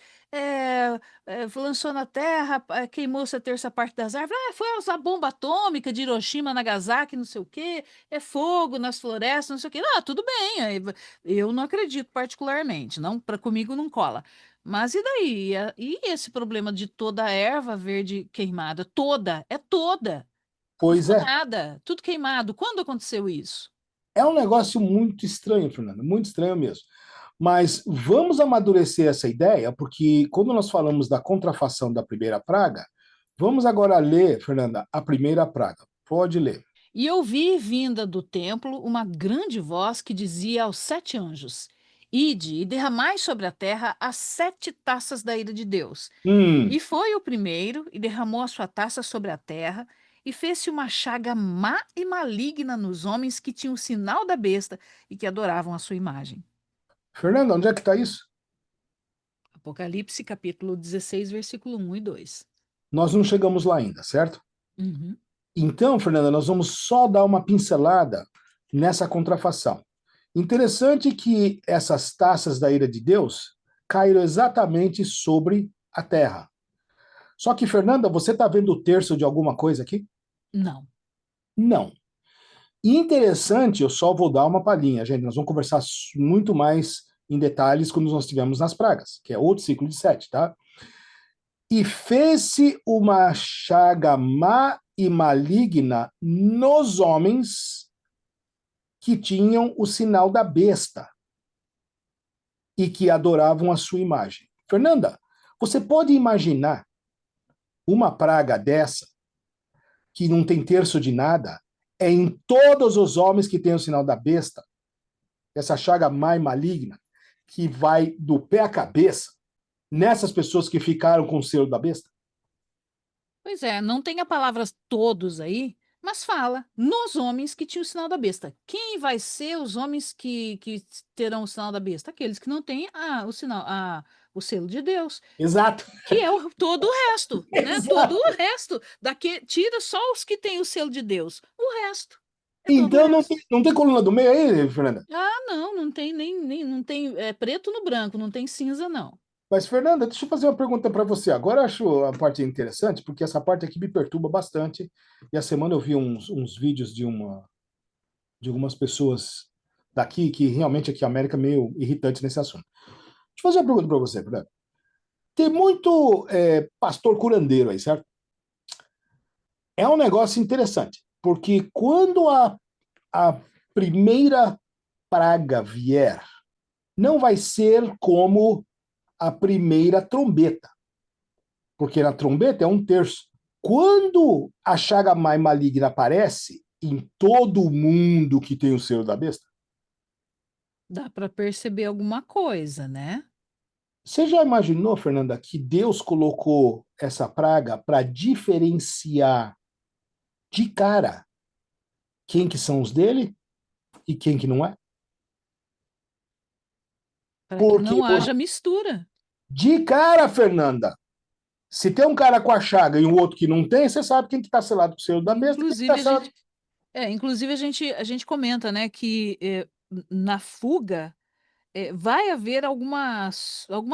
lançou na terra, queimou-se a terça parte das árvores. Ah, foi a bomba atômica de Hiroshima, Nagasaki, não sei o quê, é fogo nas florestas, não sei o quê. Ah, tudo bem, eu não acredito particularmente, não, para comigo não cola. Mas e daí? E esse problema de toda a erva verde queimada? Toda, é toda. Não pois ficou é, nada, tudo queimado. Quando aconteceu isso? é um negócio muito estranho, Fernanda, muito estranho mesmo. Mas vamos amadurecer essa ideia, porque quando nós falamos da contrafação da primeira praga, vamos agora ler, Fernanda, a primeira praga. Pode ler. E eu vi vinda do templo uma grande voz que dizia aos sete anjos: Ide e derramai sobre a terra as sete taças da ira de Deus. E Hum, foi o primeiro e derramou a sua taça sobre a terra, e fez-se uma chaga má e maligna nos homens que tinham o sinal da besta e que adoravam a sua imagem. Fernanda, onde é que está isso? Apocalipse capítulo 16, versículo 1 e 2. Nós não chegamos lá ainda, certo? Uhum. Então, Fernanda, nós vamos só dar uma pincelada nessa contrafação. Interessante que essas taças da ira de Deus caíram exatamente sobre a terra. Só que, Fernanda, você está vendo o terço de alguma coisa aqui? Não. Não. Interessante, eu só vou dar uma palhinha, gente. Nós vamos conversar muito mais em detalhes quando nós estivermos nas pragas, que é outro ciclo de sete, tá? E fez-se uma chaga má e maligna nos homens que tinham o sinal da besta. e que adoravam a sua imagem. Fernanda, você pode imaginar uma praga dessa, que não tem terço de nada, é em todos os homens que têm o sinal da besta, essa chaga mais maligna, que vai do pé à cabeça, nessas pessoas que ficaram com o selo da besta? Pois é, não tem a palavra todos aí, mas fala nos homens que tinham o sinal da besta. Quem vai ser os homens que terão o sinal da besta? Aqueles que não têm o sinal, o selo de Deus, Exato, que é todo o resto, né? Todo o exato. resto. Tira só os que têm o selo de Deus. O resto. É todo o Então resto. não tem coluna do meio aí, Fernanda? Não, não tem não tem preto no branco, não tem cinza, não. Mas, Fernanda, deixa eu fazer uma pergunta para você. Agora eu acho a parte interessante, porque essa parte aqui me perturba bastante. E a semana eu vi uns vídeos de algumas pessoas daqui, que realmente aqui a América é meio irritante nesse assunto. Deixa eu fazer uma pergunta para você, Fernanda. Tem muito pastor curandeiro aí, certo? É um negócio interessante, porque quando a primeira praga vier, não vai ser como a primeira trombeta, porque na trombeta é um terço. Quando a chaga mais maligna aparece em todo mundo que tem o selo da besta, Dá para perceber alguma coisa, né? você já imaginou, Fernanda, que Deus colocou essa praga para diferenciar de cara quem que são os dele e quem que não é? Para que Porque não haja mistura. de cara, Fernanda, se tem um cara com a chaga e um outro que não tem, você sabe quem que está selado com o selo da besta e quem que está Inclusive, selado. a gente comenta, né, que na fuga vai haver alguma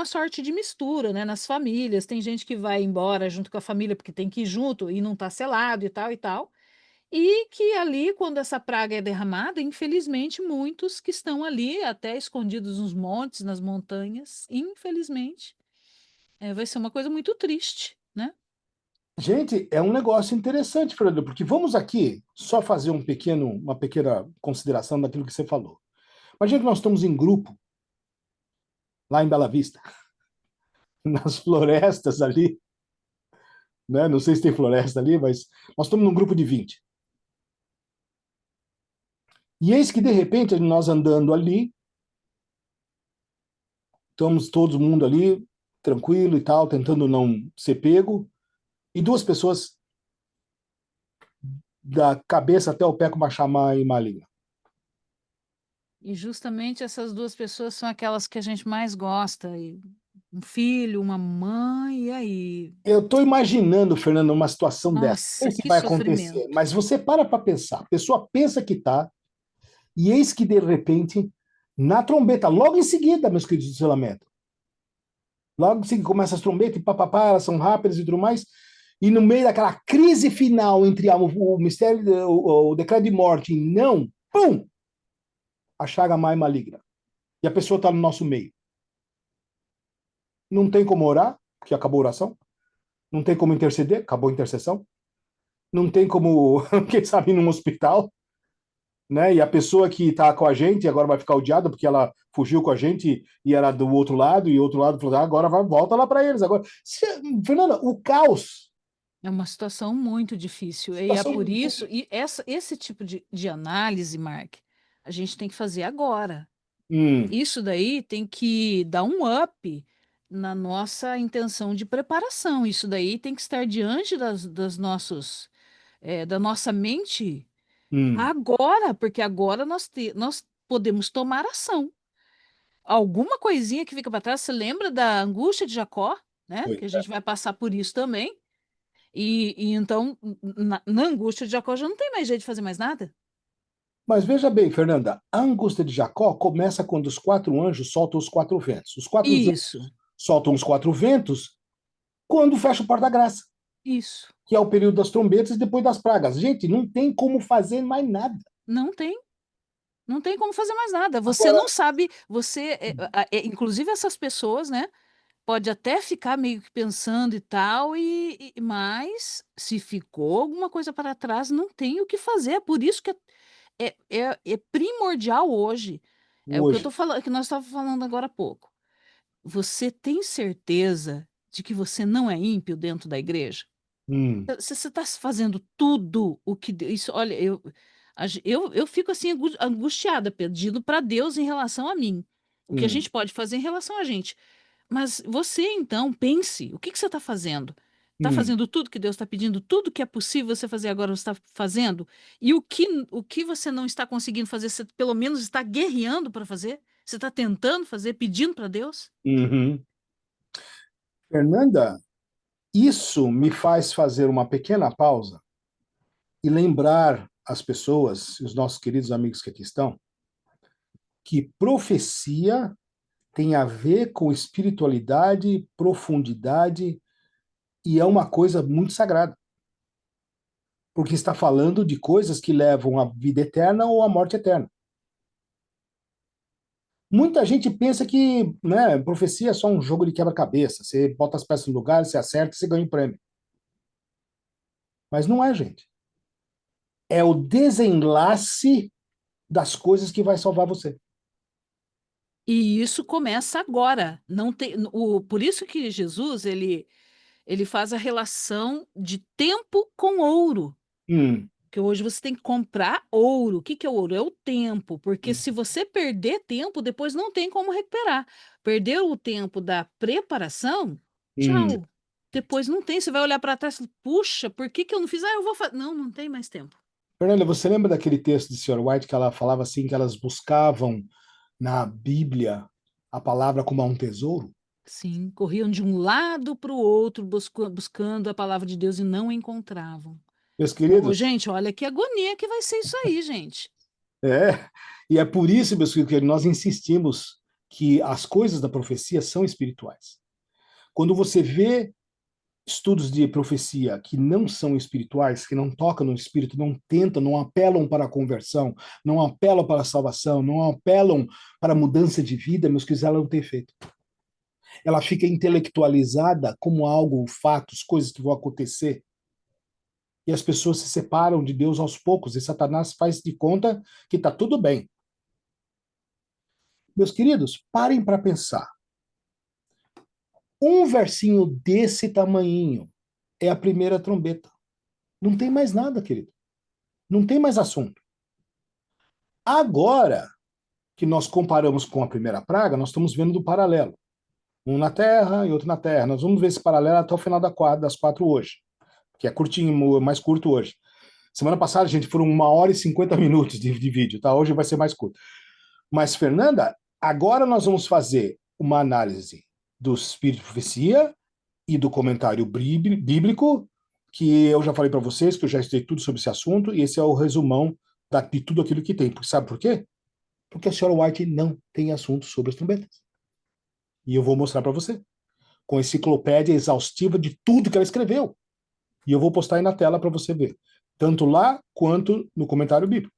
sorte de mistura, né, nas famílias. Tem gente que vai embora junto com a família porque tem que ir junto e não está selado e tal e tal. E que ali, quando essa praga é derramada, infelizmente, muitos que estão ali, até escondidos nos montes, nas montanhas, infelizmente, vai ser uma coisa muito triste, né? Gente, é um negócio interessante, Fernanda, porque vamos aqui só fazer uma pequena consideração daquilo que você falou. Imagina que nós estamos em grupo, lá em Bela Vista, nas florestas ali, né? Não sei se tem floresta ali, mas nós estamos num grupo de 20. E eis que, de repente, nós andando ali, estamos todo mundo ali, tranquilo e tal, tentando não ser pego, e duas pessoas da cabeça até o pé com uma chama e maligna. E justamente essas duas pessoas são aquelas que a gente mais gosta. Um filho, uma mãe, e aí? Eu estou imaginando, Fernando, uma situação dessa. Não Nossa, sei se que vai acontecer, sofrimento. mas você para pensar. A pessoa pensa que está, e eis que, de repente, na trombeta, logo em seguida, meus queridos do selamento, logo em seguida começa as trombetas e papapá, elas são rápidas e tudo mais, e no meio daquela crise final entre o mistério, o decreto de morte e não, pum, a chaga mais maligna. E a pessoa está no nosso meio. Não tem como orar, porque acabou a oração. Não tem como interceder, acabou a intercessão. Não tem como, quem sabe, ir num hospital, né? E a pessoa que está com a gente agora vai ficar odiada porque ela fugiu com a gente e era do outro lado, e o outro lado falou: agora vai, volta lá para eles. Agora, Fernanda, o caos, É uma situação muito difícil. E é situação. por isso, esse tipo de análise, Mark, a gente tem que fazer agora. Hum, Isso daí tem que dar um up na nossa intenção de preparação. Isso daí tem que estar diante da nossa mente hum, agora, porque agora nós podemos tomar ação. Alguma coisinha que fica para trás, você lembra da angústia de Jacó, né? foi. Que a gente vai passar por isso também. E então, na angústia de Jacó já não tem mais jeito de fazer mais nada? Mas veja bem, Fernanda, a angústia de Jacó começa quando os quatro anjos soltam os quatro ventos. Os quatro anjos Isso, soltam os quatro ventos quando fecha o porta-graça, isso. que é o período das trombetas e depois das pragas. Gente, não tem como fazer mais nada. Não tem. Não tem como fazer mais nada. Você Agora, não sabe, inclusive essas pessoas, né? Pode até ficar meio que pensando e tal, mas se ficou alguma coisa para trás, não tem o que fazer. É por isso que é primordial hoje. É o que eu hoje, tô falando, que nós estávamos falando agora há pouco. você tem certeza de que você não é ímpio dentro da igreja? Hum, Você está fazendo tudo o que isso, olha, eu fico assim angustiada, pedindo para Deus em relação a mim. O que a hum, gente pode fazer em relação a gente. Mas você, então, pense, o que que você está fazendo? Está hum, fazendo tudo que Deus está pedindo, tudo que é possível você fazer agora, você está fazendo? E o que você não está conseguindo fazer, você pelo menos está guerreando para fazer? Você está tentando fazer, pedindo para Deus? uhum. Fernanda, isso me faz fazer uma pequena pausa e lembrar as pessoas, os nossos queridos amigos que aqui estão, que profecia tem a ver com espiritualidade, profundidade e é uma coisa muito sagrada, porque está falando de coisas que levam à vida eterna ou à morte eterna. Muita gente pensa que, né, profecia é só um jogo de quebra-cabeça. Você bota as peças no lugar, você acerta e você ganha um prêmio. Mas não é, gente. É o desenlace das coisas que vai salvar você. E isso começa agora. Não tem, por isso que Jesus ele faz a relação de tempo com ouro. Hum, Que hoje você tem que comprar ouro. O que que é ouro? É o tempo. Porque se você perder tempo, depois não tem como recuperar. Perdeu o tempo da preparação, hum. tchau. Depois não tem. Você vai olhar para trás e fala, puxa, por que que eu não fiz? Ah, eu vou fazer. Não, não tem mais tempo. Fernanda, você lembra daquele texto de Sr. White que ela falava assim, que elas buscavam na Bíblia a palavra como a um tesouro? Sim, corriam de um lado para o outro buscando a palavra de Deus e não encontravam. Meus Ô, queridos, gente, olha que agonia que vai ser isso aí, gente. é. E é por isso, meus queridos, que nós insistimos que as coisas da profecia são espirituais. Quando você vê estudos de profecia que não são espirituais, que não tocam no espírito, não tentam, não apelam para a conversão, não apelam para a salvação, não apelam para a mudança de vida, meus queridos, ela não tem efeito. Ela fica intelectualizada como algo, fatos, coisas que vão acontecer. E as pessoas se separam de Deus aos poucos, e Satanás faz de conta que está tudo bem. Meus queridos, parem para pensar. Um versinho desse tamanhinho é a primeira trombeta. Não tem mais nada, querido. Não tem mais assunto. Agora que nós comparamos com a primeira praga, nós estamos vendo do paralelo. Um na Terra e outro na Terra. Nós vamos ver esse paralelo até o final das 4 hoje, que é curtinho, mais curto hoje. Semana passada, gente, foram 1 hora e 50 minutos de vídeo, tá? Hoje vai ser mais curto. Mas, Fernanda, agora nós vamos fazer uma análise do Espírito de Profecia e do comentário bíblico, que eu já falei para vocês, que eu já estudei tudo sobre esse assunto, e esse é o resumão de tudo aquilo que tem. Sabe por quê? Porque a senhora White não tem assunto sobre as trombetas. E eu vou mostrar para você, com a enciclopédia exaustiva de tudo que ela escreveu. E eu vou postar aí na tela para você ver, tanto lá quanto no comentário bíblico.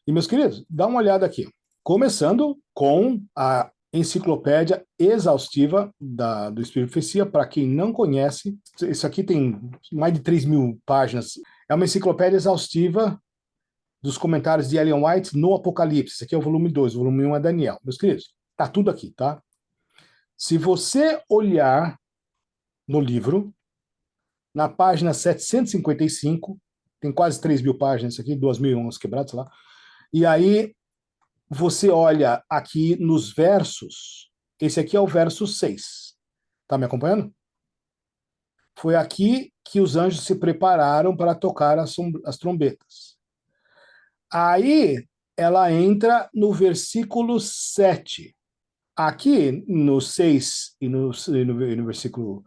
E, meus queridos, dá uma olhada aqui. Começando com a enciclopédia exaustiva do Espírito de Profecia. Para quem não conhece, isso aqui tem mais de 3.000 páginas. É uma enciclopédia exaustiva dos comentários de Ellen White no Apocalipse. Esse aqui é o volume 2, o volume 1 é Daniel. Meus queridos, tá tudo aqui, tá? Se você olhar no livro, na página 755, tem quase 3.000 páginas isso aqui, 2.011 quebrados, sei lá. E aí você olha aqui nos versos, esse aqui é o verso 6. Tá me acompanhando? Foi aqui que os anjos se prepararam para tocar as trombetas. Aí ela entra no versículo 7. Aqui no 6 e no versículo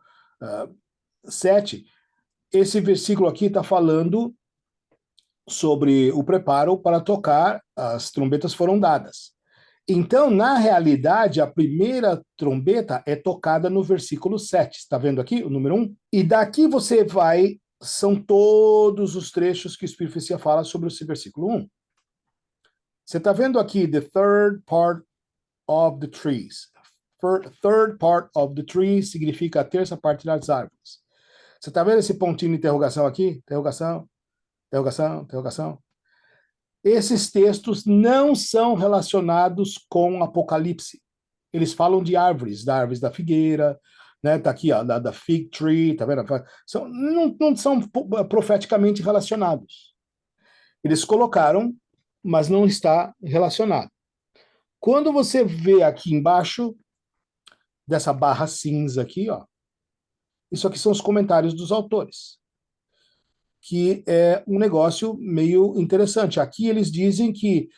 7, esse versículo aqui está falando sobre o preparo para tocar, as trombetas foram dadas. Então, na realidade, a primeira trombeta é tocada no versículo 7. Está vendo aqui o número 1? E daqui você vai, são todos os trechos que o Espírito Profecia fala sobre esse versículo 1. Você está vendo aqui, the third part of the trees. Third part of the tree significa a terça parte das árvores. Você está vendo esse pontinho de interrogação aqui? Interrogação, interrogação, interrogação. Esses textos não são relacionados com Apocalipse. Eles falam de árvores, da árvore da figueira, né? Tá aqui, ó, da fig tree, tá vendo? Não são profeticamente relacionados. Eles colocaram, mas não está relacionado. Quando você vê aqui embaixo dessa barra cinza aqui, ó, isso aqui são os comentários dos autores, que é um negócio meio interessante. Aqui eles dizem que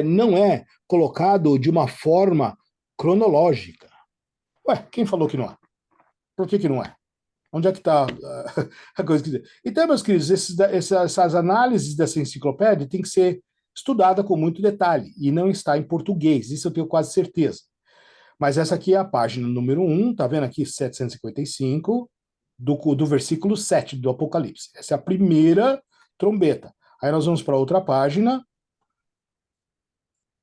não é colocado de uma forma cronológica. Ué, quem falou que não é? Por que não é? Onde é que está a coisa que dizer? Então, meus queridos, essas análises dessa enciclopédia têm que ser estudada com muito detalhe, e não está em português, isso eu tenho quase certeza. Mas essa aqui é a página número 1, tá vendo aqui? 755, do versículo 7 do Apocalipse. Essa é a primeira trombeta. Aí nós vamos para outra página.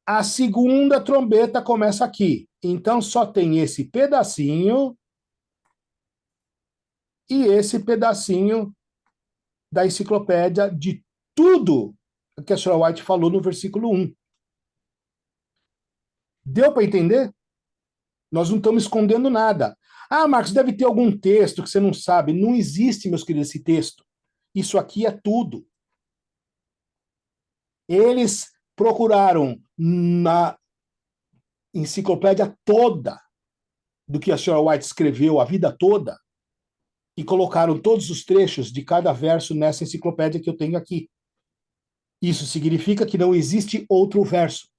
A segunda trombeta começa aqui. Então só tem esse pedacinho e esse pedacinho da enciclopédia de tudo que a senhora White falou no versículo 1. Deu para entender? Nós não estamos escondendo nada. Ah, Marcos, deve ter algum texto que você não sabe. Não existe, meus queridos, esse texto. Isso aqui é tudo. Eles procuraram na enciclopédia toda do que a senhora White escreveu a vida toda e colocaram todos os trechos de cada verso nessa enciclopédia que eu tenho aqui. Isso significa que não existe outro verso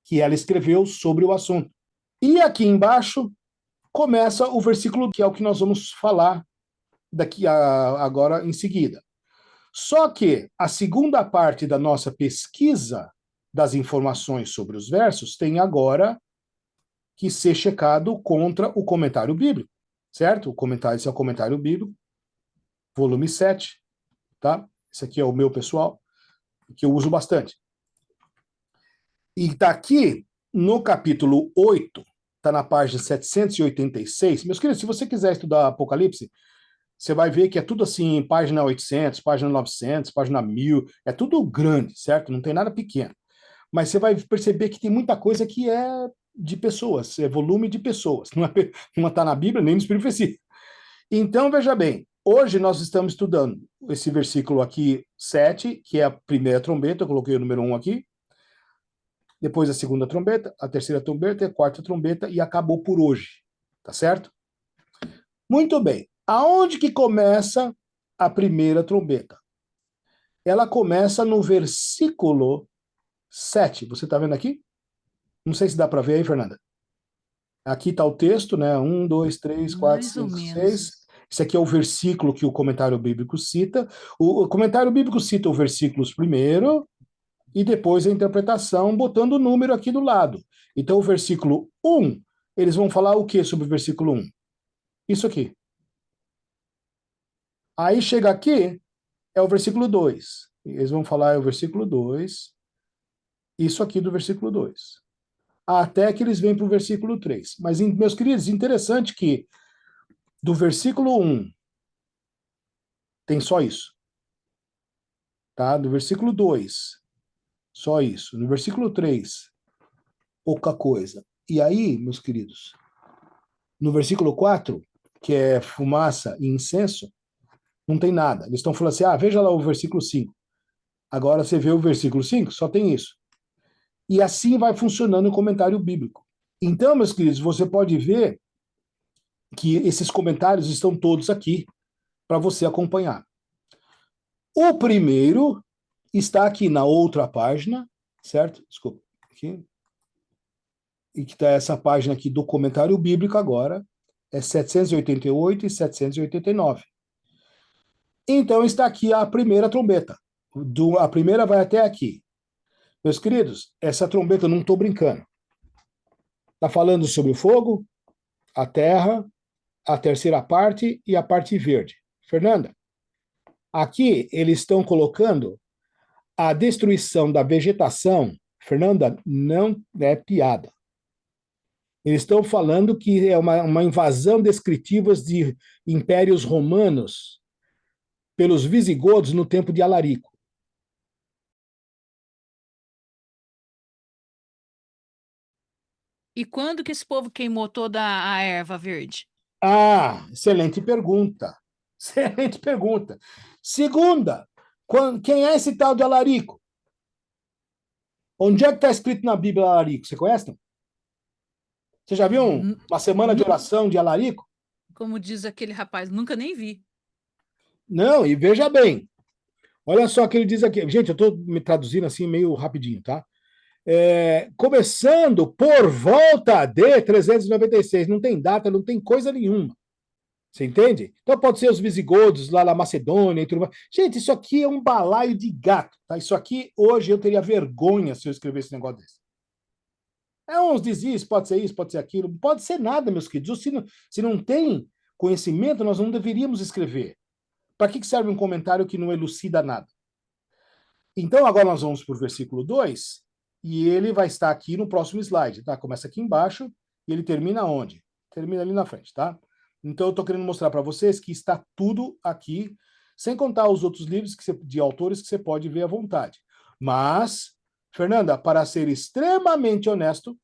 que ela escreveu sobre o assunto. E aqui embaixo começa o versículo que é o que nós vamos falar agora em seguida. Só que a segunda parte da nossa pesquisa das informações sobre os versos tem agora que ser checado contra o comentário bíblico, certo? Esse é o comentário bíblico, volume 7, tá? Esse aqui é o meu pessoal, que eu uso bastante. E está aqui no capítulo 8, está na página 786. Meus queridos, se você quiser estudar Apocalipse, você vai ver que é tudo assim, página 800, página 900, página 1000, é tudo grande, certo? Não tem nada pequeno. Mas você vai perceber que tem muita coisa que é de pessoas, é volume de pessoas, não está na Bíblia nem nos profecias. Então, veja bem, hoje nós estamos estudando esse versículo aqui, 7, que é a primeira trombeta, eu coloquei o número 1 aqui, depois a segunda trombeta, a terceira trombeta, a quarta trombeta, e acabou por hoje, tá certo? Muito bem. Aonde que começa a primeira trombeta? Ela começa no versículo 7. Você está vendo aqui? Não sei se dá para ver aí, Fernanda. Aqui está o texto, né? 1, 2, 3, 4, Mais ou 5, menos. 6. Esse aqui é o versículo que o comentário bíblico cita. O comentário bíblico cita os versículos primeiro e depois a interpretação, botando o número aqui do lado. Então, o versículo 1, eles vão falar o que sobre o versículo 1? Isso aqui. Aí chega aqui, é o versículo 2. Eles vão falar o versículo 2, isso aqui do versículo 2. Até que eles vêm para o versículo 3. Mas, meus queridos, interessante que do versículo 1 tem só isso. Tá? Do versículo 2, só isso. No versículo 3, pouca coisa. E aí, meus queridos, no versículo 4, que é fumaça e incenso, não tem nada. Eles estão falando assim, veja lá o versículo 5. Agora você vê o versículo 5, só tem isso. E assim vai funcionando o comentário bíblico. Então, meus queridos, você pode ver que esses comentários estão todos aqui para você acompanhar. O primeiro está aqui na outra página, certo? Desculpa. Aqui. E que está essa página aqui do comentário bíblico agora, é 788 e 789. Então está aqui a primeira trombeta. A primeira vai até aqui. Meus queridos, essa trombeta eu não estou brincando. Está falando sobre o fogo, a terra, a terceira parte e a parte verde. Fernanda, aqui eles estão colocando a destruição da vegetação. Fernanda, não é piada. Eles estão falando que é uma invasão descritiva de impérios romanos pelos visigodos no tempo de Alarico. E quando que esse povo queimou toda a erva verde? Ah, excelente pergunta. Excelente pergunta. Segunda, quem é esse tal de Alarico? Onde é que está escrito na Bíblia Alarico? Você conhece? Não? Você já viu N- uma semana de nu- oração de Alarico? Como diz aquele rapaz, nunca nem vi. Não, e veja bem. Olha só o que ele diz aqui. Gente, eu estou me traduzindo assim meio rapidinho, tá? Começando por volta de 396. Não tem data, não tem coisa nenhuma. Você entende? Então pode ser os visigodos lá na Macedônia e tudo mais. Gente, isso aqui é um balaio de gato, tá? Isso aqui, hoje, eu teria vergonha se eu escrevesse um negócio desse. Uns dizem isso, pode ser aquilo. Não pode ser nada, meus queridos. Se não tem conhecimento, nós não deveríamos escrever. Para que serve um comentário que não elucida nada? Então, agora nós vamos para o versículo 2, e ele vai estar aqui no próximo slide, tá? Começa aqui embaixo, e ele termina onde? Termina ali na frente, tá? Então, eu estou querendo mostrar para vocês que está tudo aqui, sem contar os outros livros de autores que você pode ver à vontade. Mas, Fernanda, para ser extremamente honesto,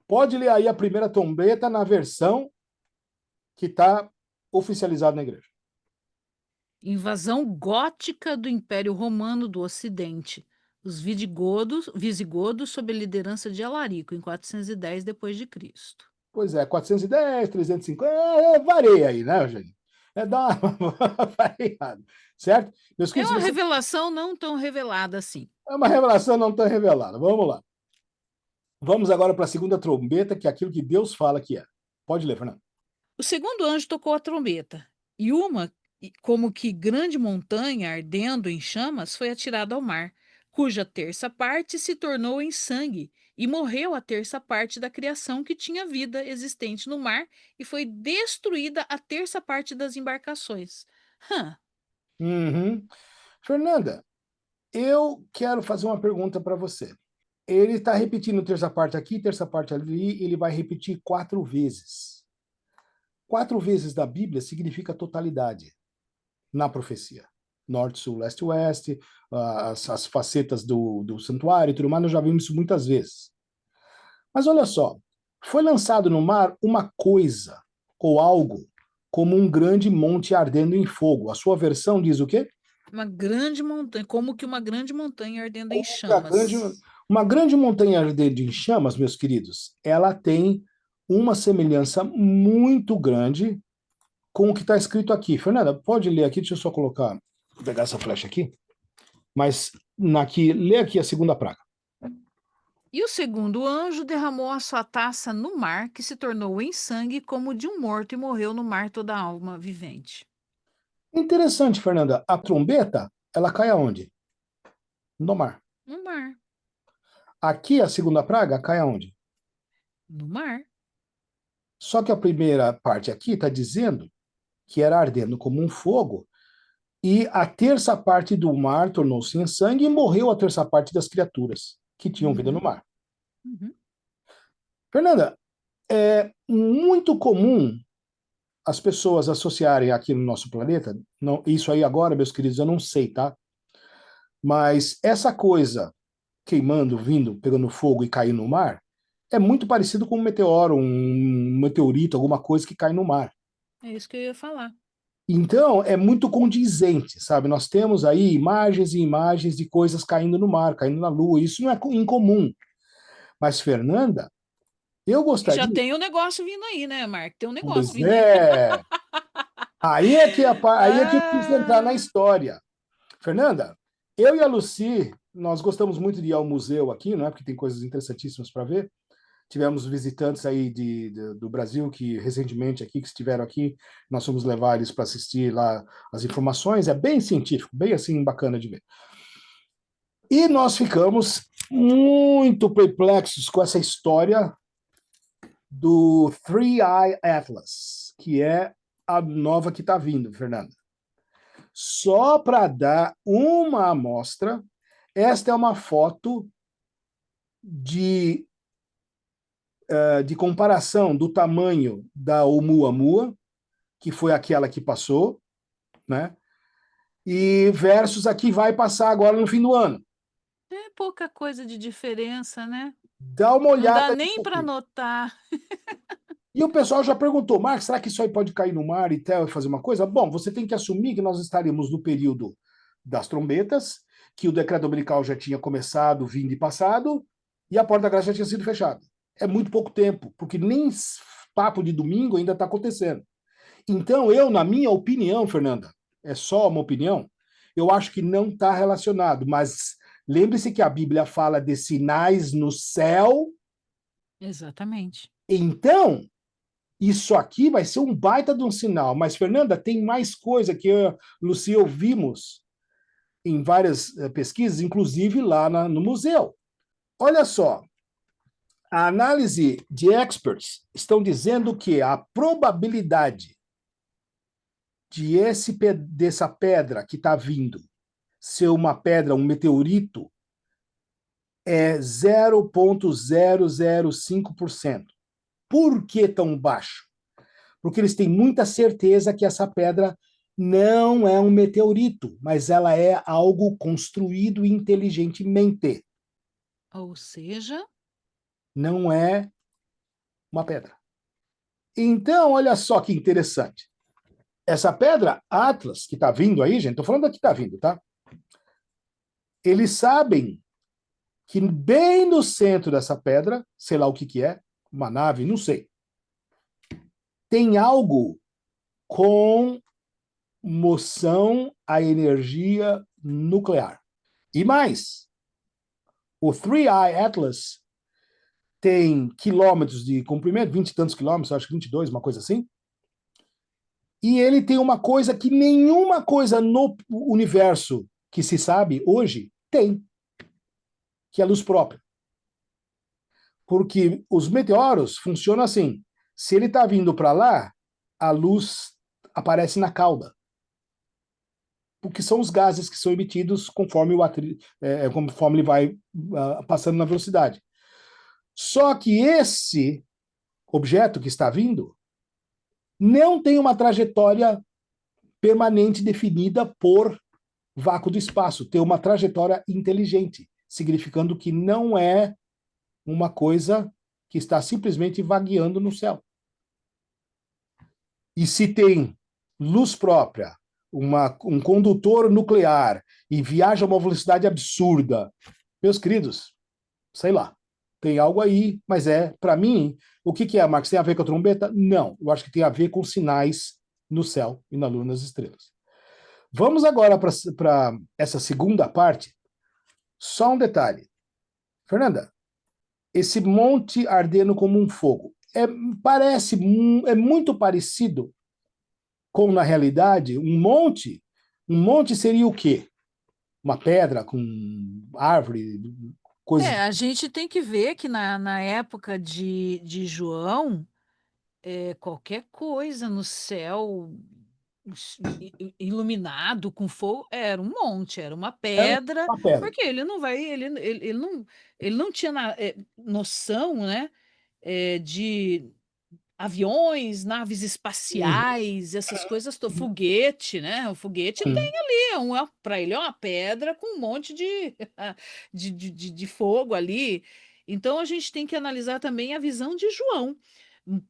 pode ler aí a primeira trombeta na versão que está oficializada na igreja. Invasão gótica do Império Romano do Ocidente. Os visigodos sob a liderança de Alarico, em 410 depois de Cristo. Pois é, 410, 350, varia aí, né, Eugênio? Dá uma variada, certo? Meus É queridos, uma você... revelação não tão revelada assim. é uma revelação não tão revelada. Vamos lá. Vamos agora para a segunda trombeta, que é aquilo que Deus fala que é. Pode ler, Fernando. O segundo anjo tocou a trombeta, e uma, como que grande montanha ardendo em chamas, foi atirada ao mar, cuja terça parte se tornou em sangue, e morreu a terça parte da criação que tinha vida existente no mar, e foi destruída a terça parte das embarcações. Hã, Uhum. Fernanda, eu quero fazer uma pergunta para você. Ele está repetindo terça parte aqui, terça parte ali, ele vai repetir 4 vezes. 4 vezes da Bíblia significa totalidade na profecia. Norte, sul, leste, oeste, as facetas do santuário e tudo mais, nós já vimos isso muitas vezes. Mas olha só, foi lançado no mar uma coisa ou algo como um grande monte ardendo em fogo. A sua versão diz o quê? uma grande montanha, como que uma grande montanha ardendo em Como que a grande, chamas. uma grande montanha ardendo em chamas, meus queridos, ela tem uma semelhança muito grande com o que está escrito aqui. Fernanda, pode ler aqui, deixa eu só colocar, pegar essa flecha aqui. Mas lê aqui a segunda praga. E o segundo anjo derramou a sua taça no mar, que se tornou em sangue como de um morto, e morreu no mar toda a alma vivente. Interessante, Fernanda. A trombeta, ela cai aonde? No mar. No mar, Aqui, a segunda praga, cai aonde? no mar. Só que a primeira parte aqui está dizendo que era ardendo como um fogo, e a terça parte do mar tornou-se em sangue e morreu a terça parte das criaturas que tinham vida no Uhum, mar. uhum. Fernanda, é muito comum as pessoas associarem aqui no nosso planeta, não, isso aí agora, meus queridos, eu não sei, tá? Mas essa coisa queimando, vindo, pegando fogo e caindo no mar, é muito parecido com um meteoro, um meteorito, alguma coisa que cai no mar. É isso que eu ia falar. Então, é muito condizente, sabe? Nós temos aí imagens e imagens de coisas caindo no mar, caindo na lua. Isso não é incomum. Mas, Fernanda, eu E já gostaria. tem o negócio vindo aí, né, Marco? Tem um negócio Pois vindo aí. é. Aí é que eu quis entrar na Ah, história. Fernanda, eu e a Lucy, nós gostamos muito de ir ao museu aqui, não é? Porque tem coisas interessantíssimas para ver. Tivemos visitantes aí do Brasil que recentemente aqui, que estiveram aqui, nós fomos levar eles para assistir lá as informações, é bem científico, bem assim bacana de ver. E nós ficamos muito perplexos com essa história do Three Eye Atlas, que é a nova que está vindo, Fernanda. Só para dar uma amostra, esta é uma foto de de comparação do tamanho da Oumuamua, que foi aquela que passou, né? E versus a que vai passar agora no fim do ano. é pouca coisa de diferença, né? Dá uma Não dá olhada nisso nem para aqui. notar. E o pessoal já perguntou, Marcos, será que isso aí pode cair no mar e tal, e fazer uma coisa? Bom, você tem que assumir que nós estaremos no período das trombetas, que o decreto dominical já tinha começado, vindo e passado, e a porta da graça já tinha sido fechada. É muito pouco tempo, porque nem papo de domingo ainda está acontecendo. Então, eu, na minha opinião, Fernanda, é só uma opinião, eu acho que não está relacionado, mas lembre-se que a Bíblia fala de sinais no céu, Exatamente. então isso aqui vai ser um baita de um sinal. Mas, Fernanda, tem mais coisa que eu e a Lucia ouvimos em várias pesquisas, inclusive lá no museu. Olha só, a análise de experts estão dizendo que a probabilidade dessa pedra que está vindo ser uma pedra, um meteorito, é 0,005%. Por que tão baixo? Porque eles têm muita certeza que essa pedra não é um meteorito, mas ela é algo construído inteligentemente. Ou seja, Não é uma pedra. Então, olha só que interessante. Essa pedra Atlas que está vindo aí, gente, estou falando da que está vindo, tá? Eles sabem que bem no centro dessa pedra, sei lá o que que é, uma nave, não sei, tem algo com moção a energia nuclear. E mais, o Three Eye Atlas tem quilômetros de comprimento, 20 e tantos quilômetros, acho que 22, uma coisa assim. E ele tem uma coisa que nenhuma coisa no universo que se sabe hoje tem, que é a luz própria. Porque os meteoros funcionam assim. Se ele está vindo para lá, a luz aparece na cauda. Porque são os gases que são emitidos conforme, conforme ele vai passando na velocidade. Só que esse objeto que está vindo não tem uma trajetória permanente definida por vácuo do espaço, tem uma trajetória inteligente, significando que não é uma coisa que está simplesmente vagueando no céu. E se tem luz própria, um condutor nuclear e viaja a uma velocidade absurda, meus queridos, sei lá, tem algo aí, mas para mim, o que é, Marcos? Tem a ver com a trombeta? Não, eu acho que tem a ver com sinais no céu e na lua, nas estrelas. Vamos agora para essa segunda parte. Só um detalhe. Fernanda, esse monte ardendo como um fogo, é muito parecido com, na realidade, um monte. Um monte seria o quê? Uma pedra com árvore, coisas. a gente tem que ver que na época de João, qualquer coisa no céu iluminado com fogo era um monte, era uma Era pedra, uma pedra. porque ele não vai, ele não tinha noção, né, de aviões, naves Uhum, espaciais, essas coisas, foguete, né? O foguete tem uhum, ali, para ele é uma pedra com um monte de, de fogo ali. Então a gente tem que analisar também a visão de João.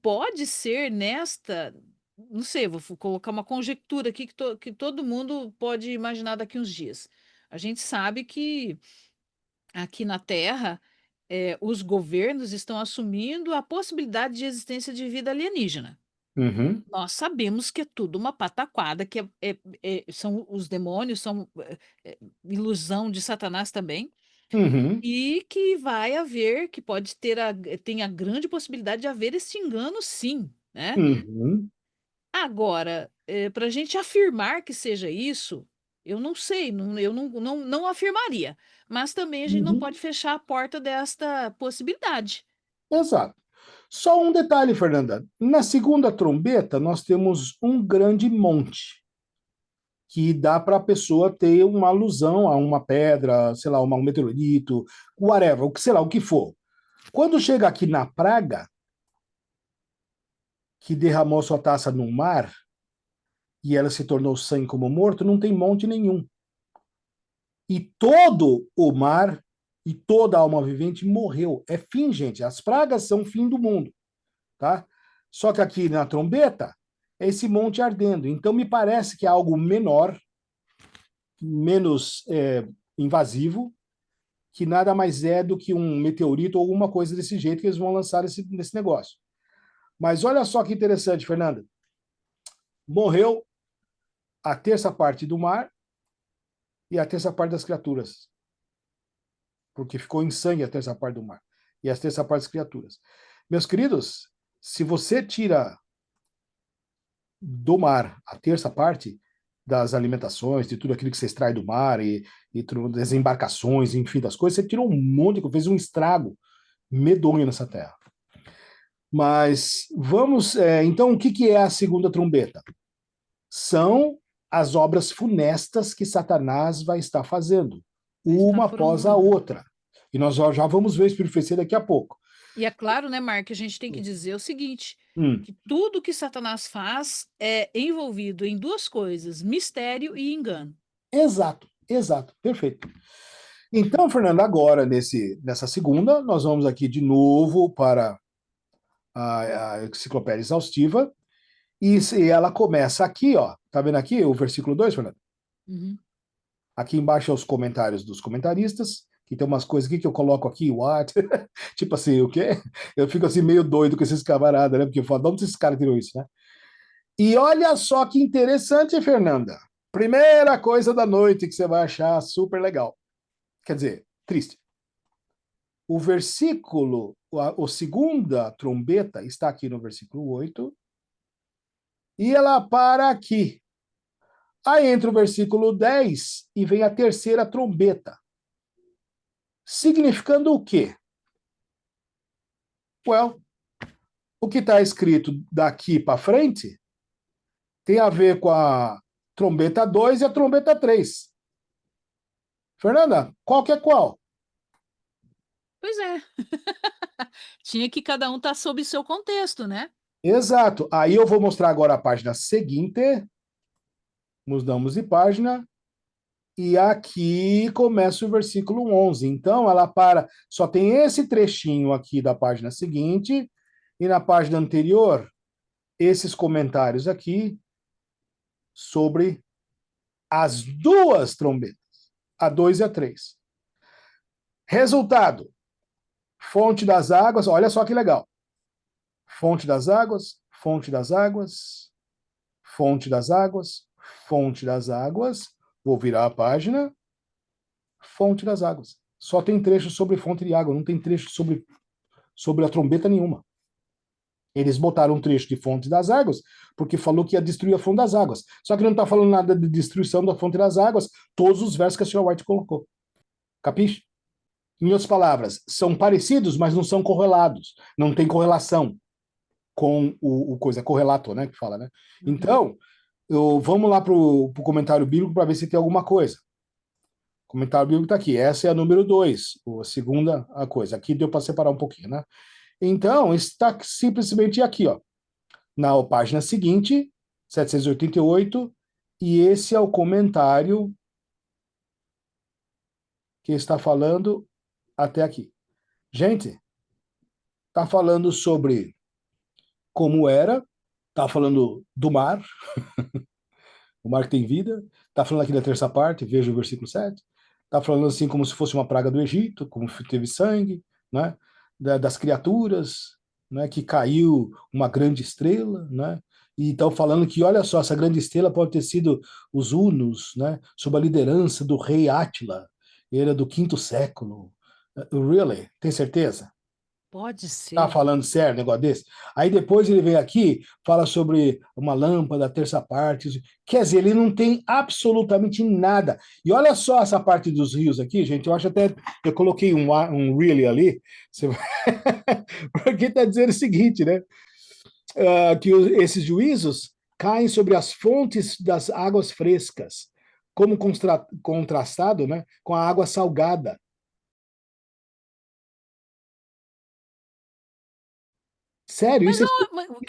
Pode ser nesta, não sei, vou colocar uma conjectura aqui que todo mundo pode imaginar daqui uns dias. A gente sabe que aqui na Terra, os governos estão assumindo a possibilidade de existência de vida alienígena. uhum, Nós sabemos que é tudo uma pataquada, que são os demônios, são ilusão de Satanás também, uhum, e que vai haver, que pode ter tem a grande possibilidade de haver esse engano, sim, né? uhum, Agora, para a gente afirmar que seja isso, eu não sei, eu não afirmaria. Mas também a gente não uhum. pode fechar a porta desta possibilidade. Exato. Só um detalhe, Fernanda. Na segunda trombeta, nós temos um grande monte, que dá para a pessoa ter uma alusão a uma pedra, sei lá, um meteorito, whatever, sei lá, o que for. Quando chega aqui na praga, que derramou sua taça no mar e ela se tornou sangue como morto, não tem monte nenhum. E todo o mar e toda alma vivente morreu. É fim, gente. As pragas são o fim do mundo, tá? Só que aqui na trombeta é esse monte ardendo. Então me parece que é algo menor, menos invasivo, que nada mais é do que um meteorito ou alguma coisa desse jeito que eles vão lançar nesse negócio. Mas olha só que interessante, Fernanda. Morreu a terça parte do mar e a terça parte das criaturas. Porque ficou em sangue a terça parte do mar. E a terça parte das criaturas. Meus queridos, se você tira do mar a terça parte das alimentações, de tudo aquilo que você extrai do mar e das embarcações, enfim, das coisas, você tirou um monte, fez um estrago medonho nessa terra. Mas vamos, então, o que é a segunda trombeta? São as obras funestas que Satanás vai estar fazendo, uma após a outra. E nós já vamos ver isso por daqui a pouco. E é claro, né, Mark, que a gente tem que dizer o seguinte, que tudo que Satanás faz é envolvido em duas coisas, mistério e engano. Exato, perfeito. Então, Fernando, agora, nessa segunda, nós vamos aqui de novo para a enciclopédia exaustiva, e ela começa aqui, ó, tá vendo aqui o versículo 2, Fernando? Uhum. Aqui embaixo é os comentários dos comentaristas, que tem umas coisas aqui que eu coloco aqui, what? Tipo assim, o quê? Eu fico assim meio doido com esses camaradas, né? Porque eu falo, de onde esses caras tirou isso, né? E olha só que interessante, Fernanda. Primeira coisa da noite que você vai achar super legal. Quer dizer, triste. O versículo, a segunda trombeta está aqui no versículo 8, e ela para aqui. Aí entra o versículo 10 e vem a terceira trombeta. Significando o quê? Well, o que está escrito daqui para frente tem a ver com a trombeta 2 e a trombeta 3. Fernanda, qual que é qual? Pois é. Tinha que cada um estar sob seu contexto, né? Exato. Aí eu vou mostrar agora a página seguinte. Mudamos de página. E aqui começa o versículo 11. Então, ela para... Só tem esse trechinho aqui da página seguinte. E na página anterior, esses comentários aqui sobre as duas trombetas. A 2 e a 3. Resultado. Fonte das águas. Olha só que legal. Fonte das águas, fonte das águas, fonte das águas, fonte das águas. Vou virar a página. Fonte das águas. Só tem trecho sobre fonte de água, não tem trecho sobre a trombeta nenhuma. Eles botaram um trecho de fonte das águas, porque falou que ia destruir a fonte das águas. Só que não está falando nada de destruição da fonte das águas, todos os versos que a senhora White colocou. Capiche? Em outras palavras, são parecidos, mas não são correlados. Não tem correlação com o coisa, correlato, né, que fala, né? Então, vamos lá para o comentário bíblico para ver se tem alguma coisa. O comentário bíblico está aqui. Essa é a número 2, a segunda a coisa. Aqui deu para separar um pouquinho, né? Então, está simplesmente aqui, ó, na página seguinte, 788, e esse é o comentário que está falando até aqui. Gente, está falando sobre como era, está falando do mar, o mar que tem vida, está falando aqui da terça parte, veja o versículo 7, está falando assim como se fosse uma praga do Egito, como teve sangue, né? Das criaturas, né? Que caiu uma grande estrela, né? E estão falando que, olha só, essa grande estrela pode ter sido os Hunos, né? Sob a liderança do rei Átila, ele era do quinto século. Really? Tem certeza? Pode Tá ser. falando sério, um negócio desse? Aí depois ele vem aqui, fala sobre uma lâmpada, a terça parte. Quer dizer, ele não tem absolutamente nada. E olha só essa parte dos rios aqui, gente. Eu acho até. Eu coloquei um really ali, porque está dizendo o seguinte, né? Que esses juízos caem sobre as fontes das águas frescas, como contrastado, né, com a água salgada. Sério, Mas, isso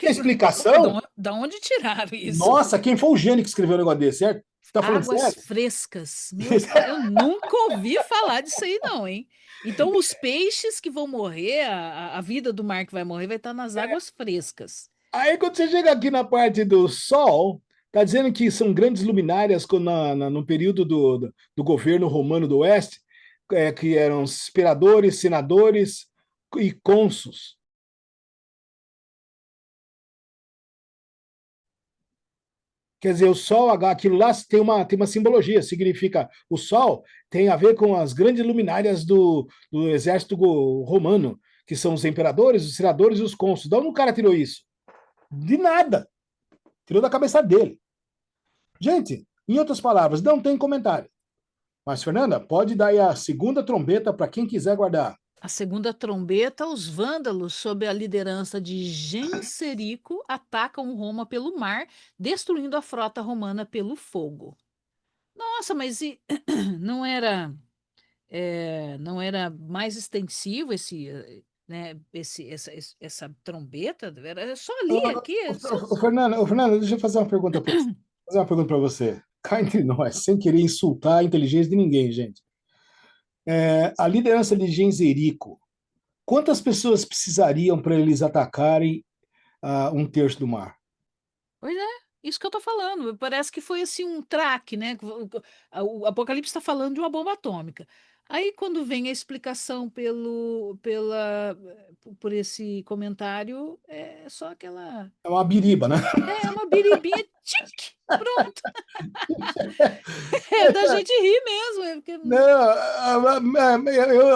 é explicação? da onde tiraram isso? Nossa, quem foi o gênio que escreveu um negócio desse, certo? Você tá falando Águas sério? frescas. Meu pai, eu nunca ouvi falar disso aí, não, hein? Então, os peixes que vão morrer, a vida do mar que vai morrer, vai estar nas águas frescas. Aí quando você chega aqui na parte do Sol, tá dizendo que são grandes luminárias no período do governo romano do Oeste, que eram imperadores, senadores e cônsuls. Quer dizer, o Sol, aquilo lá tem uma simbologia, significa o Sol tem a ver com as grandes luminárias do exército romano, que são os imperadores, os senadores e os cônsuls. De onde o cara tirou isso? De nada. Tirou da cabeça dele. Gente, em outras palavras, não tem comentário. Mas, Fernanda, pode dar aí a segunda trombeta para quem quiser guardar. A segunda trombeta, os vândalos, sob a liderança de Genserico, atacam Roma pelo mar, destruindo a frota romana pelo fogo. Nossa, mas não era, não era mais extensivo essa trombeta? Era só ali, aqui. Fernanda, deixa eu fazer uma pergunta para você. Fazer uma pergunta para você. Cá entre nós, sem querer insultar a inteligência de ninguém, gente. A liderança de Genserico, quantas pessoas precisariam para eles atacarem um terço do mar? Pois é, isso que eu tô falando. Parece que foi assim um traque, né? O Apocalipse está falando de uma bomba atômica. Aí, quando vem a explicação por esse comentário, é só aquela. É uma biriba, né? É uma biribinha, tic! Pronto. É da gente rir mesmo. Não,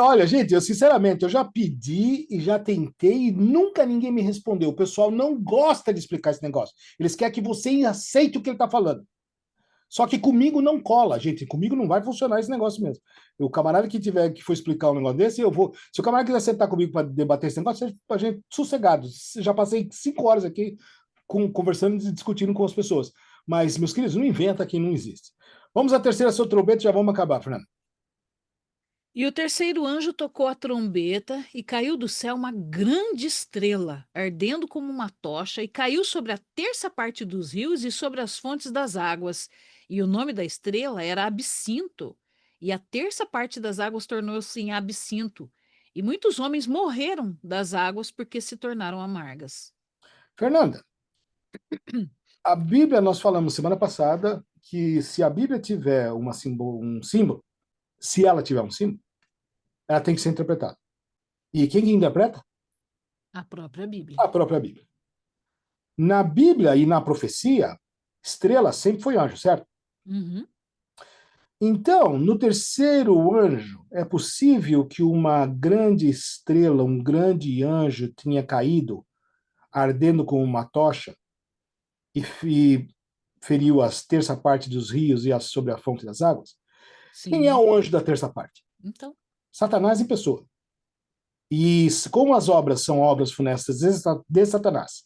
olha, gente, eu sinceramente, eu já pedi e já tentei e nunca ninguém me respondeu. O pessoal não gosta de explicar esse negócio. Eles querem que você aceite o que ele está falando. Só que comigo não cola, gente. Comigo não vai funcionar esse negócio mesmo. O camarada que for explicar um negócio desse, eu vou. Se o camarada quiser sentar comigo para debater esse negócio, seja a gente sossegado. Já passei 5 horas aqui conversando e discutindo com as pessoas. Mas, meus queridos, não inventa quem não existe. Vamos à terceira seu trombeta e já vamos acabar, Fernando. E o terceiro anjo tocou a trombeta e caiu do céu uma grande estrela, ardendo como uma tocha, e caiu sobre a terça parte dos rios e sobre as fontes das águas. E o nome da estrela era Absinto. E a terça parte das águas tornou-se em absinto. E muitos homens morreram das águas porque se tornaram amargas. Fernanda, a Bíblia, nós falamos semana passada que se a Bíblia tiver um símbolo, se ela tiver um símbolo, ela tem que ser interpretada. E quem que interpreta? A própria Bíblia. A própria Bíblia. Na Bíblia e na profecia, estrela sempre foi anjo, certo? Uhum. Então, no terceiro anjo, é possível que uma grande estrela, um grande anjo, tenha caído, ardendo como uma tocha, e feriu as terça parte dos rios e sobre a fonte das águas? Quem é Sim. o anjo da terça parte? Então, Satanás em pessoa. E como as obras são obras funestas de Satanás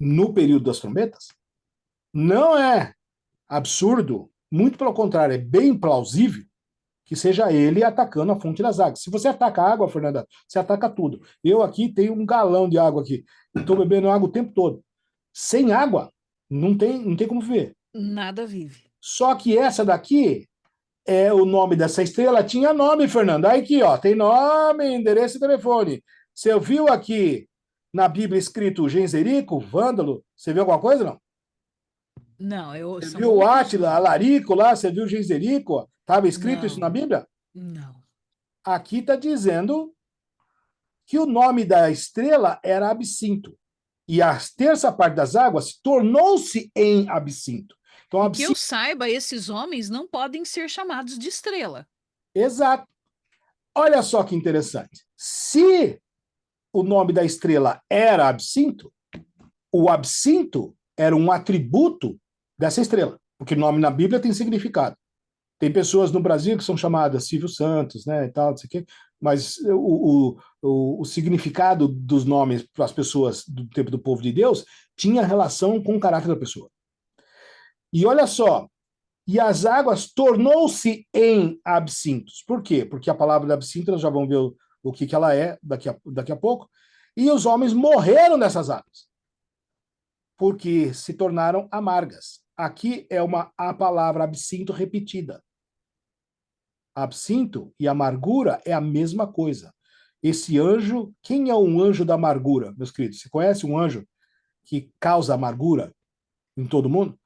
no período das trombetas, não é absurdo, muito pelo contrário, é bem plausível que seja ele atacando a fonte das águas. Se você ataca a água, Fernanda, você ataca tudo. Eu aqui tenho um galão de água aqui, estou bebendo água o tempo todo. Sem água, não tem como viver. nada vive. Só que essa daqui, o nome dessa estrela tinha nome, Fernanda. Aí aqui, ó, tem nome, endereço e telefone. Você viu aqui na Bíblia escrito Genzerico, Vândalo? Você viu alguma coisa, não? Não, Você são viu o outros Átila, nomes. Alarico lá? Você viu Genzerico? Estava escrito isso na Não, Bíblia? não. Aqui está dizendo que o nome da estrela era Absinto. E a terça parte das águas tornou-se em Absinto. Então, E que eu Absinto, saiba, esses homens não podem ser chamados de estrela. exato. Olha só que interessante. Se o nome da estrela era Absinto, o absinto era um atributo dessa estrela, porque o nome na Bíblia tem significado. Tem pessoas no Brasil que são chamadas Silvio Santos, né, e tal, não sei o quê, mas o significado dos nomes para as pessoas do tempo do povo de Deus tinha relação com o caráter da pessoa. E olha só, e as águas tornou-se em absintos. Por quê? Porque a palavra absinto, nós já vamos ver o que ela é daqui a pouco, e os homens morreram nessas águas, porque se tornaram amargas. Aqui é a palavra absinto repetida. Absinto e amargura é a mesma coisa. Esse anjo, quem é um anjo da amargura, meus queridos? Você conhece um anjo que causa amargura em todo mundo?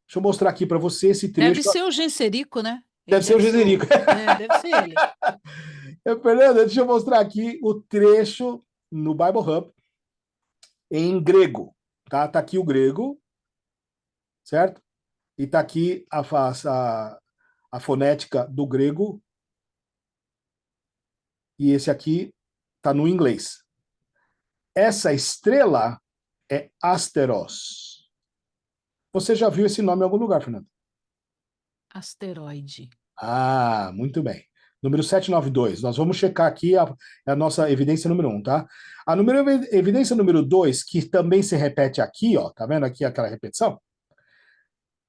Deixa eu mostrar aqui para você esse trecho. Deve ser o Genserico, né? Ele Deve ser o deve ser Geserico. o. É, deve ser ele. Fernanda, deixa eu mostrar aqui o trecho no Bible Hub em grego. Tá? Tá aqui o grego, certo? E tá aqui a fonética do grego. E esse aqui tá no inglês. Essa estrela é Asteros. Você já viu esse nome em algum lugar, Fernanda? Asteroide. Ah, muito bem. Número 792. Nós vamos checar aqui a nossa evidência número um, tá? Evidência número 2, que também se repete aqui, ó, tá vendo aqui aquela repetição?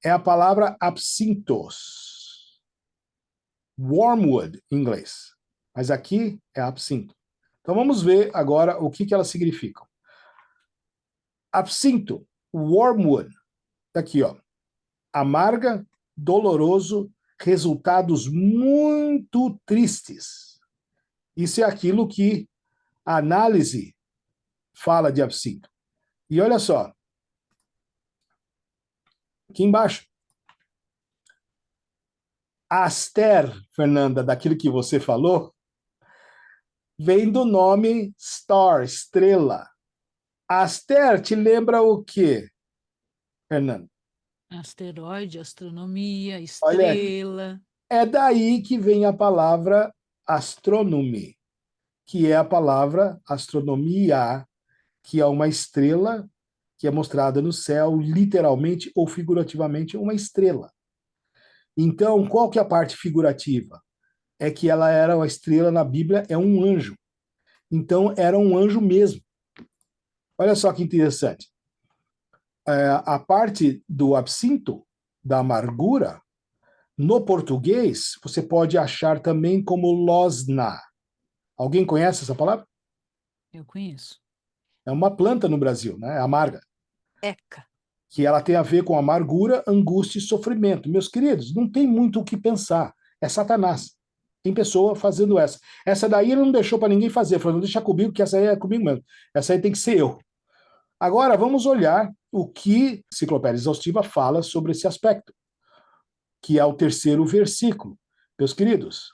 É a palavra absintos. Wormwood, em inglês. Mas aqui é absinto. Então vamos ver agora o que elas significam. Absinto, wormwood, tá aqui, ó. Amarga, doloroso, resultados muito tristes. Isso é aquilo que a análise fala de absinto. E olha só, aqui embaixo, Aster, Fernanda, daquilo que você falou, vem do nome star, estrela. Aster te lembra o quê, Fernanda? Asteroide, astronomia, Olha, estrela. é daí que vem a palavra astronomy, que é a palavra astronomia, que é uma estrela que é mostrada no céu, literalmente ou figurativamente, uma estrela. Então, qual que é a parte figurativa? É que ela era uma estrela na Bíblia, é um anjo. Então, era um anjo mesmo. Olha só que interessante. A parte do absinto, da amargura, no português, você pode achar também como losna. Alguém conhece essa palavra? Eu conheço. É uma planta no Brasil, né? É amarga. Eca. Que ela tem a ver com amargura, angústia e sofrimento. Meus queridos, não tem muito o que pensar. É Satanás. Tem pessoa fazendo essa. Essa daí ele não deixou para ninguém fazer. Falou, deixa comigo, que essa aí é comigo mesmo. Essa aí tem que ser eu. Agora, vamos olhar o que a Enciclopédia Exaustiva fala sobre esse aspecto, que é o terceiro versículo. Meus queridos,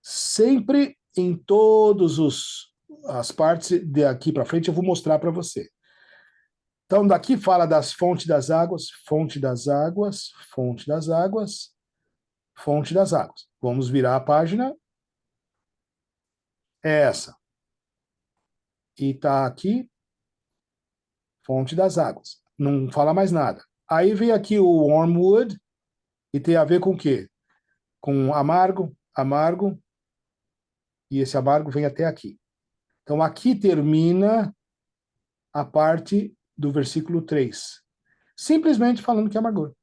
sempre em todas as partes daqui para frente eu vou mostrar para você. Então, daqui fala das fontes das águas, fonte das águas, fonte das águas, fonte das águas. Vamos virar a página. É essa. E está aqui, fonte das águas. Não fala mais nada. Aí vem aqui o wormwood, e tem a ver com o quê? Com amargo, amargo, e esse amargo vem até aqui. Então, aqui termina a parte do versículo 3. Simplesmente falando que é amargura.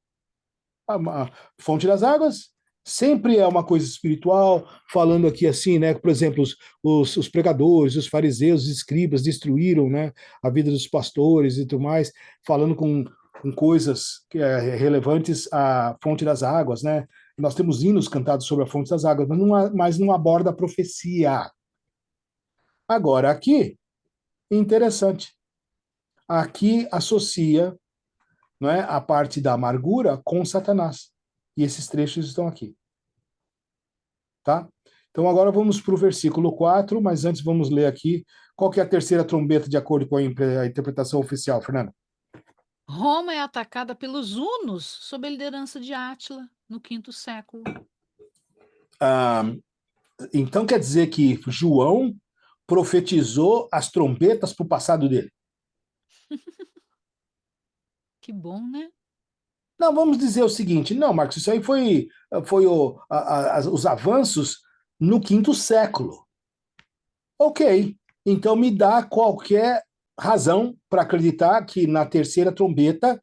A fonte das águas sempre é uma coisa espiritual, falando aqui assim, né? Por exemplo, os pregadores, os fariseus, os escribas destruíram, né, a vida dos pastores e tudo mais, falando com coisas relevantes à fonte das águas, né? Nós temos hinos cantados sobre a fonte das águas, mas não aborda a profecia. Agora, aqui, interessante. Aqui associa, não é, a parte da amargura com Satanás. E esses trechos estão aqui. Tá? Então agora vamos para o versículo 4, mas antes vamos ler aqui qual que é a terceira trombeta de acordo com a interpretação oficial, Fernando. Roma é atacada pelos hunos sob a liderança de Átila no quinto século. Ah, então quer dizer que João profetizou as trombetas para o passado dele. Que bom, né? Não, vamos dizer o seguinte, não, Marcos, isso aí foi os avanços no quinto século. Ok, então me dá qualquer razão para acreditar que na terceira trombeta,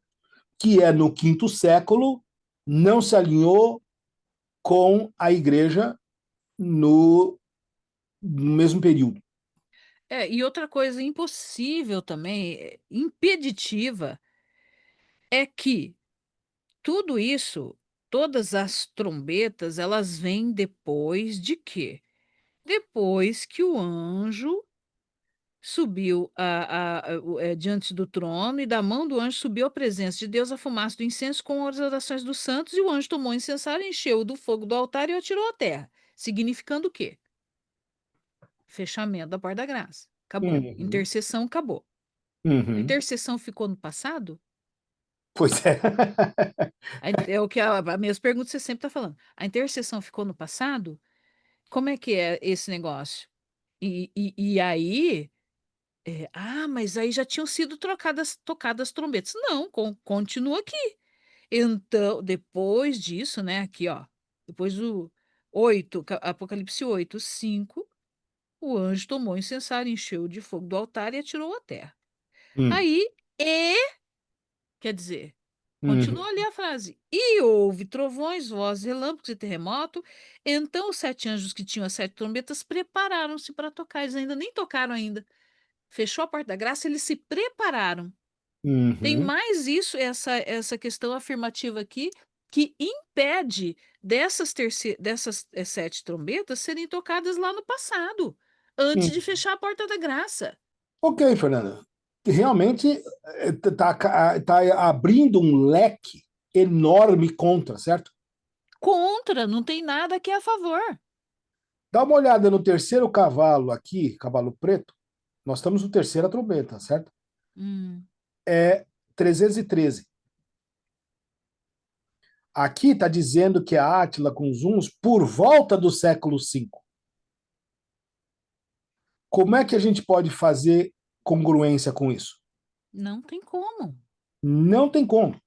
que é no quinto século, não se alinhou com a igreja no mesmo período. E outra coisa impossível também, impeditiva, é que tudo isso todas as trombetas, elas vêm depois de quê? Depois que o anjo subiu diante do trono, e da mão do anjo subiu a presença de Deus a fumaça do incenso com as orações dos santos, e o anjo tomou o incensário, encheu do fogo do altar e o atirou à terra. Significando o quê? Fechamento da porta da graça. Acabou. Uhum, Intercessão acabou. A uhum. intercessão ficou no passado? Pois é. É o que a mesma pergunta que você sempre está falando. A intercessão ficou no passado? Como é que é esse negócio? E aí, mas aí já tinham sido tocadas trombetas. Não, continua aqui. Então, depois disso, né, aqui, ó, depois do 8, Apocalipse 8:5, o anjo tomou o incensário, encheu de fogo do altar e atirou à terra. Hum, Aí, quer dizer, uhum, continua ali a frase. E houve trovões, vozes, relâmpagos e terremoto. Então os 7 anjos que tinham as 7 trombetas prepararam-se para tocar. Eles ainda nem tocaram ainda. Fechou a porta da graça, eles se prepararam. Tem uhum, mais isso, essa questão afirmativa aqui, que impede dessas 7 trombetas serem tocadas lá no passado, antes de hum. fechar a porta da graça. Ok, Fernanda. Realmente tá abrindo um leque enorme contra, certo? Contra, não tem nada que é a favor. Dá uma olhada no terceiro cavalo aqui, cavalo preto. Nós estamos no terceira trombeta, certo? Hum, É 313. Aqui está dizendo que a Átila com os hunos por volta do século V. Como é que a gente pode fazer congruência com isso? não tem como. Não tem como.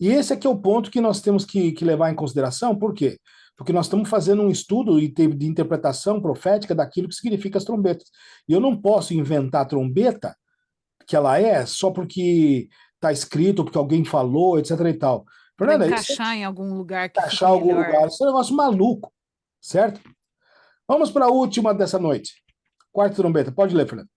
E esse aqui é o ponto que nós temos que levar em consideração, por quê? Porque nós estamos fazendo um estudo de interpretação profética daquilo que significa as trombetas. E eu não posso inventar a trombeta, que ela é, só porque está escrito, porque alguém falou, etc. e tal. Para Fernanda, isso encaixar em algum lugar é que fique achar algum melhor. lugar, isso é um negócio maluco, certo? Vamos para a última dessa noite. Quarta trombeta, pode ler, Fernanda.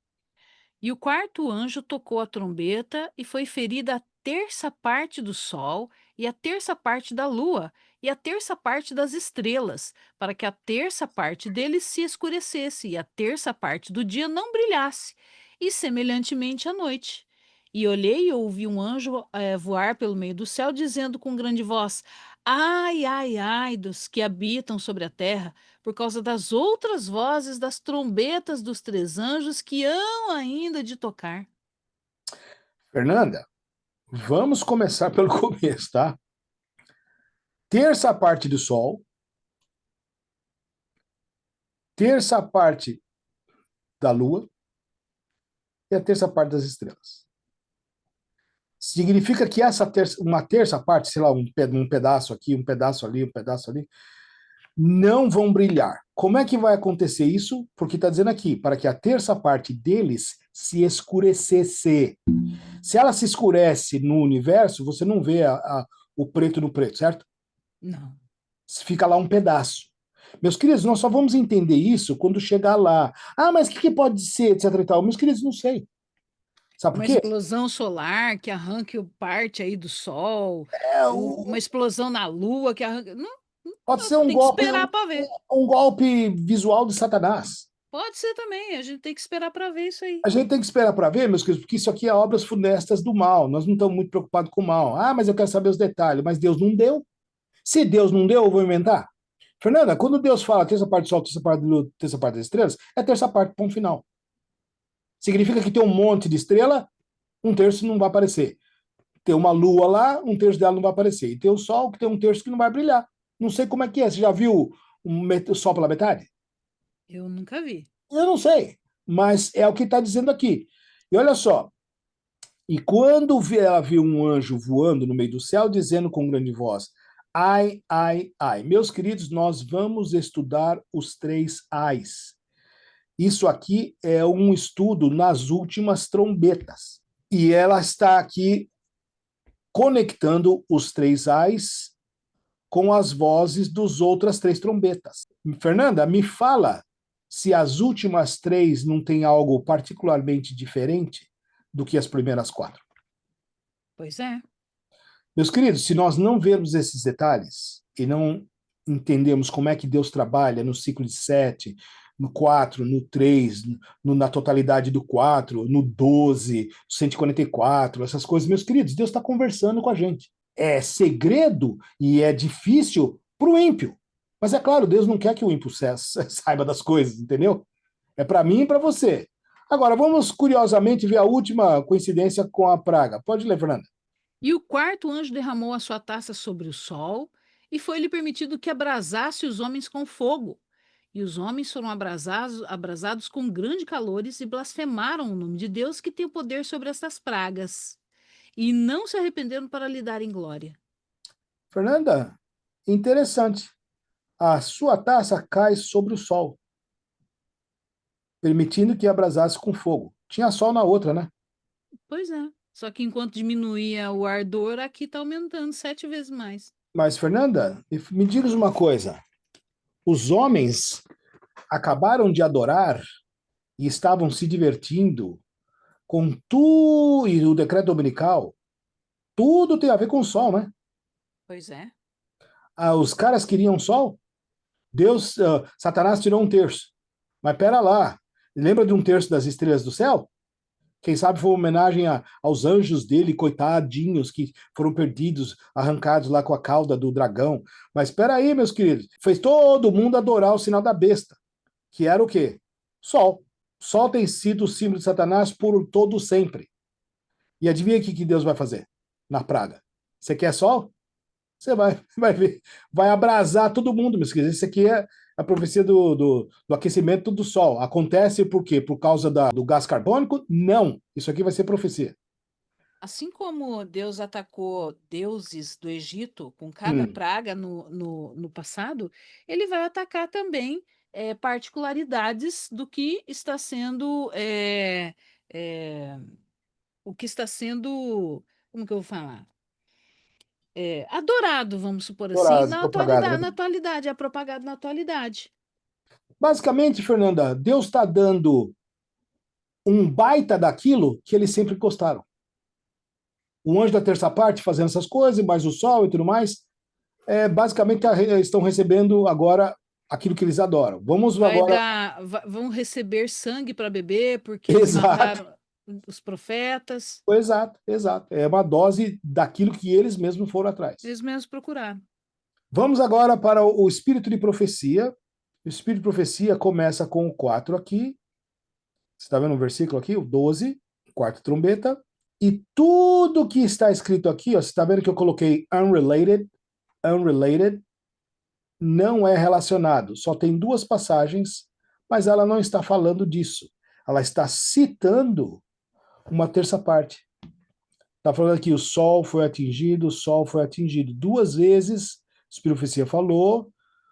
E o quarto anjo tocou a trombeta, e foi ferida a terça parte do sol, e a terça parte da lua, e a terça parte das estrelas, para que a terça parte deles se escurecesse, e a terça parte do dia não brilhasse, e semelhantemente à noite. E olhei e ouvi um anjo voar pelo meio do céu, dizendo com grande voz: Ai, ai, ai dos que habitam sobre a terra, por causa das outras vozes das trombetas dos 3 anjos que hão ainda de tocar. Fernanda, vamos começar pelo começo, tá? Terça parte do sol, terça parte da lua e a terça parte das estrelas. Significa que uma terça parte, sei lá, um pedaço aqui, um pedaço ali, um pedaço ali, não vão brilhar. Como é que vai acontecer isso? Porque está dizendo aqui, para que a terça parte deles se escurecesse. Se ela se escurece no universo, você não vê o preto no preto, certo? Não. Fica lá um pedaço. Meus queridos, nós só vamos entender isso quando chegar lá. Ah, mas o que pode ser, etc e tal. Meus queridos, não sei. Sabe por Uma quê? explosão solar que arranque parte aí do sol, É, uma explosão na lua que arranca. Não, pode ser tem que esperar para ver. um golpe visual de Satanás. Pode ser também, a gente tem que esperar para ver isso aí. A gente tem que esperar para ver, meus queridos, porque isso aqui é obras funestas do mal. Nós não estamos muito preocupados com o mal. Ah, mas eu quero saber os detalhes. Mas Deus não deu. Se Deus não deu, eu vou inventar. Fernanda, quando Deus fala terça parte do sol, terça parte da lua, terça parte das estrelas, é terça parte, ponto final. Significa que tem um monte de estrela, um terço não vai aparecer. Tem uma lua lá, um terço dela não vai aparecer. E tem o sol, que tem um terço que não vai brilhar. Não sei como é que é. Você já viu o sol pela metade? Eu nunca vi. Eu não sei, mas é o que está dizendo aqui. E olha só, e quando ela viu um anjo voando no meio do céu, dizendo com grande voz: Ai, ai, ai. Meus queridos, nós vamos estudar os 3 ais. Isso aqui é um estudo nas últimas trombetas. E ela está aqui conectando os 3 ais com as vozes dos outras 3 trombetas. Fernanda, me fala se as últimas 3 não têm algo particularmente diferente do que as primeiras 4. Pois é. Meus queridos, se nós não vermos esses detalhes, e não entendemos como é que Deus trabalha no ciclo de 7, no 4, no 3, na totalidade do 4, no 12, 144, essas coisas, meus queridos, Deus está conversando com a gente. É segredo e é difícil para o ímpio. Mas é claro, Deus não quer que o ímpio saiba das coisas, entendeu? É para mim e para você. Agora, vamos curiosamente ver a última coincidência com a praga. Pode ler, Fernanda. E o quarto anjo derramou a sua taça sobre o sol, e foi-lhe permitido que abrasasse os homens com fogo. E os homens foram abrasados com grande calores e blasfemaram o nome de Deus que tem o poder sobre estas pragas. E não se arrependeram para lhe darem glória. Fernanda, interessante. A sua taça cai sobre o sol, permitindo que abrasasse com fogo. Tinha sol na outra, né? Pois é. Só que enquanto diminuía o ardor, aqui está aumentando 7 vezes mais. Mas, Fernanda, me diz uma coisa. Os homens acabaram de adorar e estavam se divertindo com tudo, e o decreto dominical, tudo tem a ver com o sol, né? Pois é. Os caras queriam sol, Deus, Satanás tirou um terço. Mas pera lá, lembra de um terço das estrelas do céu? Quem sabe foi uma homenagem aos anjos dele, coitadinhos, que foram perdidos, arrancados lá com a cauda do dragão. Mas espera aí, meus queridos, fez todo mundo adorar o sinal da besta, que era o quê? Sol. Sol tem sido o símbolo de Satanás por todo sempre. E adivinha o que Deus vai fazer na praga? Você quer sol? Você vai ver, vai abrasar todo mundo, meus queridos. Isso aqui é a profecia do aquecimento do Sol. Acontece por quê? Por causa do gás carbônico? Não. Isso aqui vai ser profecia. Assim como Deus atacou deuses do Egito com cada Hum, praga no passado, ele vai atacar também particularidades do que está sendo é, o que está sendo, como que eu vou falar? Adorado, vamos supor assim, dourado, propagada, né? na atualidade, é propagado na atualidade. Basicamente, Fernanda, Deus está dando um baita daquilo que eles sempre gostaram. O anjo da terça parte fazendo essas coisas, mais o sol e tudo mais, basicamente estão recebendo agora aquilo que eles adoram. Vamos agora. Vão receber sangue para beber porque eles Exato. mataram os profetas. Exato, exato. É uma dose daquilo que eles mesmos foram atrás. Eles mesmos procuraram. Vamos agora para o espírito de profecia. O espírito de profecia começa com o 4 aqui. Você está vendo o versículo aqui? O 12, quarta trombeta. E tudo que está escrito aqui, ó, você está vendo que eu coloquei unrelated, unrelated, não é relacionado. Só tem duas passagens, mas ela não está falando disso. Ela está citando uma terça parte. Está falando aqui, o sol foi atingido, o sol foi atingido. Duas vezes, a profecia falou,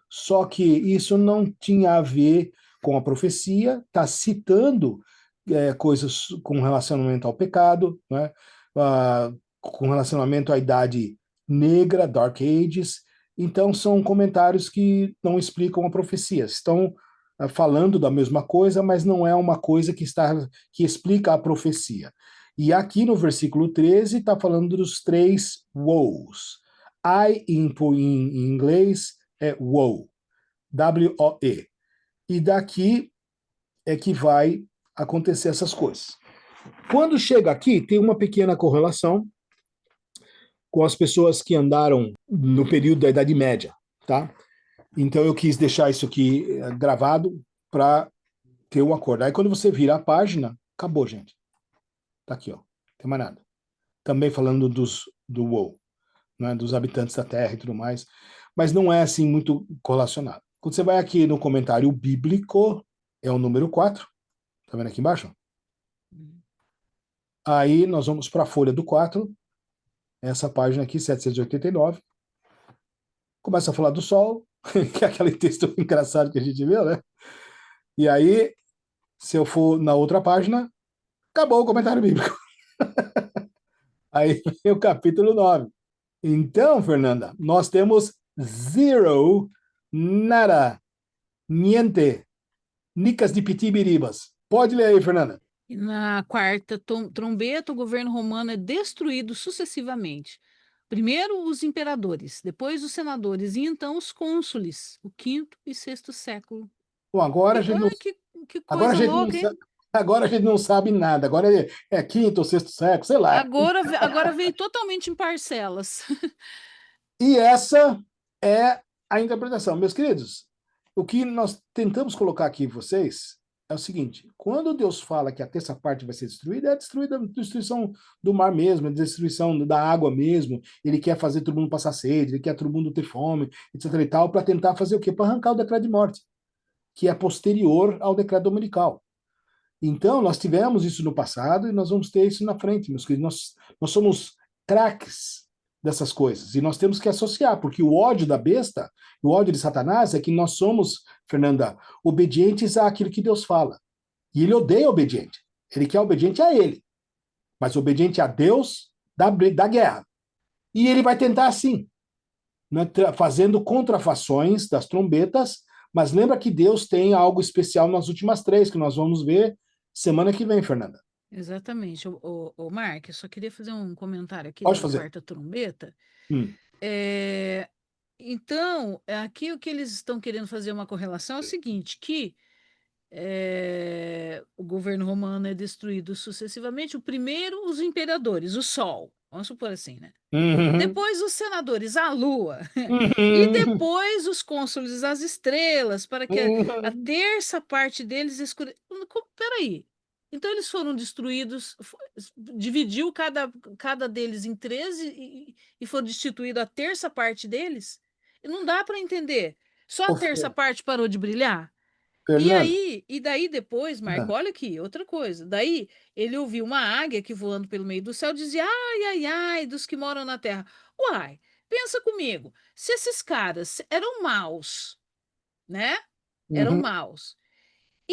só que isso não tinha a ver com a profecia, está citando coisas com relacionamento ao pecado, né? Com relacionamento à idade negra, Dark Ages. Então, são comentários que não explicam a profecia. Estão falando da mesma coisa, mas não é uma coisa que explica a profecia. E aqui no versículo 13 está falando dos três woes. Em inglês é woe, W-O-E. E daqui é que vai acontecer essas coisas. Quando chega aqui, tem uma pequena correlação com as pessoas que andaram no período da Idade Média, tá? Então eu quis deixar isso aqui gravado para ter um acordo. Aí quando você vira a página, acabou, gente. Tá aqui, ó. Não tem mais nada. Também falando do WoW, né, dos habitantes da Terra e tudo mais, mas não é assim muito correlacionado. Quando você vai aqui no comentário bíblico, é o número 4, tá vendo aqui embaixo? Aí nós vamos para a folha do 4, essa página aqui, 789, começa a falar do Sol, que é aquele texto engraçado que a gente viu, né? E aí, se eu for na outra página, acabou o comentário bíblico. Aí vem o capítulo 9. Então, Fernanda, nós temos zero, nada, niente, nicas de pitibiribas. Pode ler aí, Fernanda. E na quarta trombeta, o governo romano é destruído sucessivamente. Primeiro os imperadores, depois os senadores e então os cônsules, o quinto e sexto século. Bom, agora a gente não, Olha que agora a coisa gente não louca, hein? sabe, agora a gente não sabe nada. Agora é quinto ou sexto século, sei lá. Agora veio totalmente em parcelas. E essa é a interpretação. Meus queridos, o que nós tentamos colocar aqui em vocês é o seguinte: quando Deus fala que a terça parte vai ser destruída, é a destruição do mar mesmo, é a destruição da água mesmo. Ele quer fazer todo mundo passar sede, ele quer todo mundo ter fome, etc. e tal, para tentar fazer o quê? Para arrancar o decreto de morte, que é posterior ao decreto dominical. Então, nós tivemos isso no passado e nós vamos ter isso na frente, meus queridos. Nós somos craques dessas coisas e nós temos que associar, porque o ódio da besta, o ódio de Satanás é que nós somos, Fernanda, obedientes àquilo que Deus fala. E ele odeia obediente. Ele quer obediente a ele, mas obediente a Deus da guerra. E ele vai tentar assim, né, fazendo contrafações das trombetas, mas lembra que Deus tem algo especial nas últimas três, que nós vamos ver semana que vem, Fernanda. Exatamente. Mark, eu só queria fazer um comentário aqui Pode da fazer. quarta trombeta. Hum. É, então, aqui o que eles estão querendo fazer uma correlação é o seguinte, que o governo romano é destruído sucessivamente. O primeiro, os imperadores, o Sol, vamos supor assim, né? Uhum. Depois os senadores, a Lua. E Uhum. depois os cônsules, as estrelas, para que a Uhum. terça parte deles escure... Peraí. Então eles foram destruídos, dividiu cada deles em 13 e foi destituído a terça parte deles? E não dá para entender. Só a Ô, terça parte parou de brilhar? E Fernando, aí, e daí depois, Marco, olha aqui, outra coisa. Daí ele ouviu uma águia que voando pelo meio do céu dizia: ai, ai, ai, dos que moram na terra. Uai, pensa comigo, se esses caras eram maus, né? Eram uhum. maus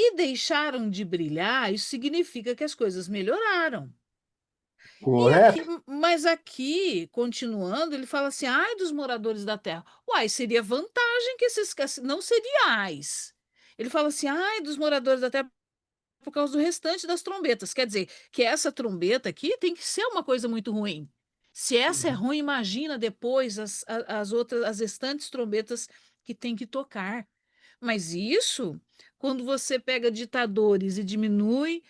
e deixaram de brilhar, isso significa que as coisas melhoraram. E aqui, Correto? mas aqui, continuando, ele fala assim: ai, dos moradores da terra. Uai, seria vantagem que esses não seriais. Ele fala assim: ai, dos moradores da terra por causa do restante das trombetas. Quer dizer, que essa trombeta aqui tem que ser uma coisa muito ruim. Se essa é Uhum. ruim, imagina depois as outras, as restantes trombetas que tem que tocar. Mas isso, quando você pega ditadores e diminui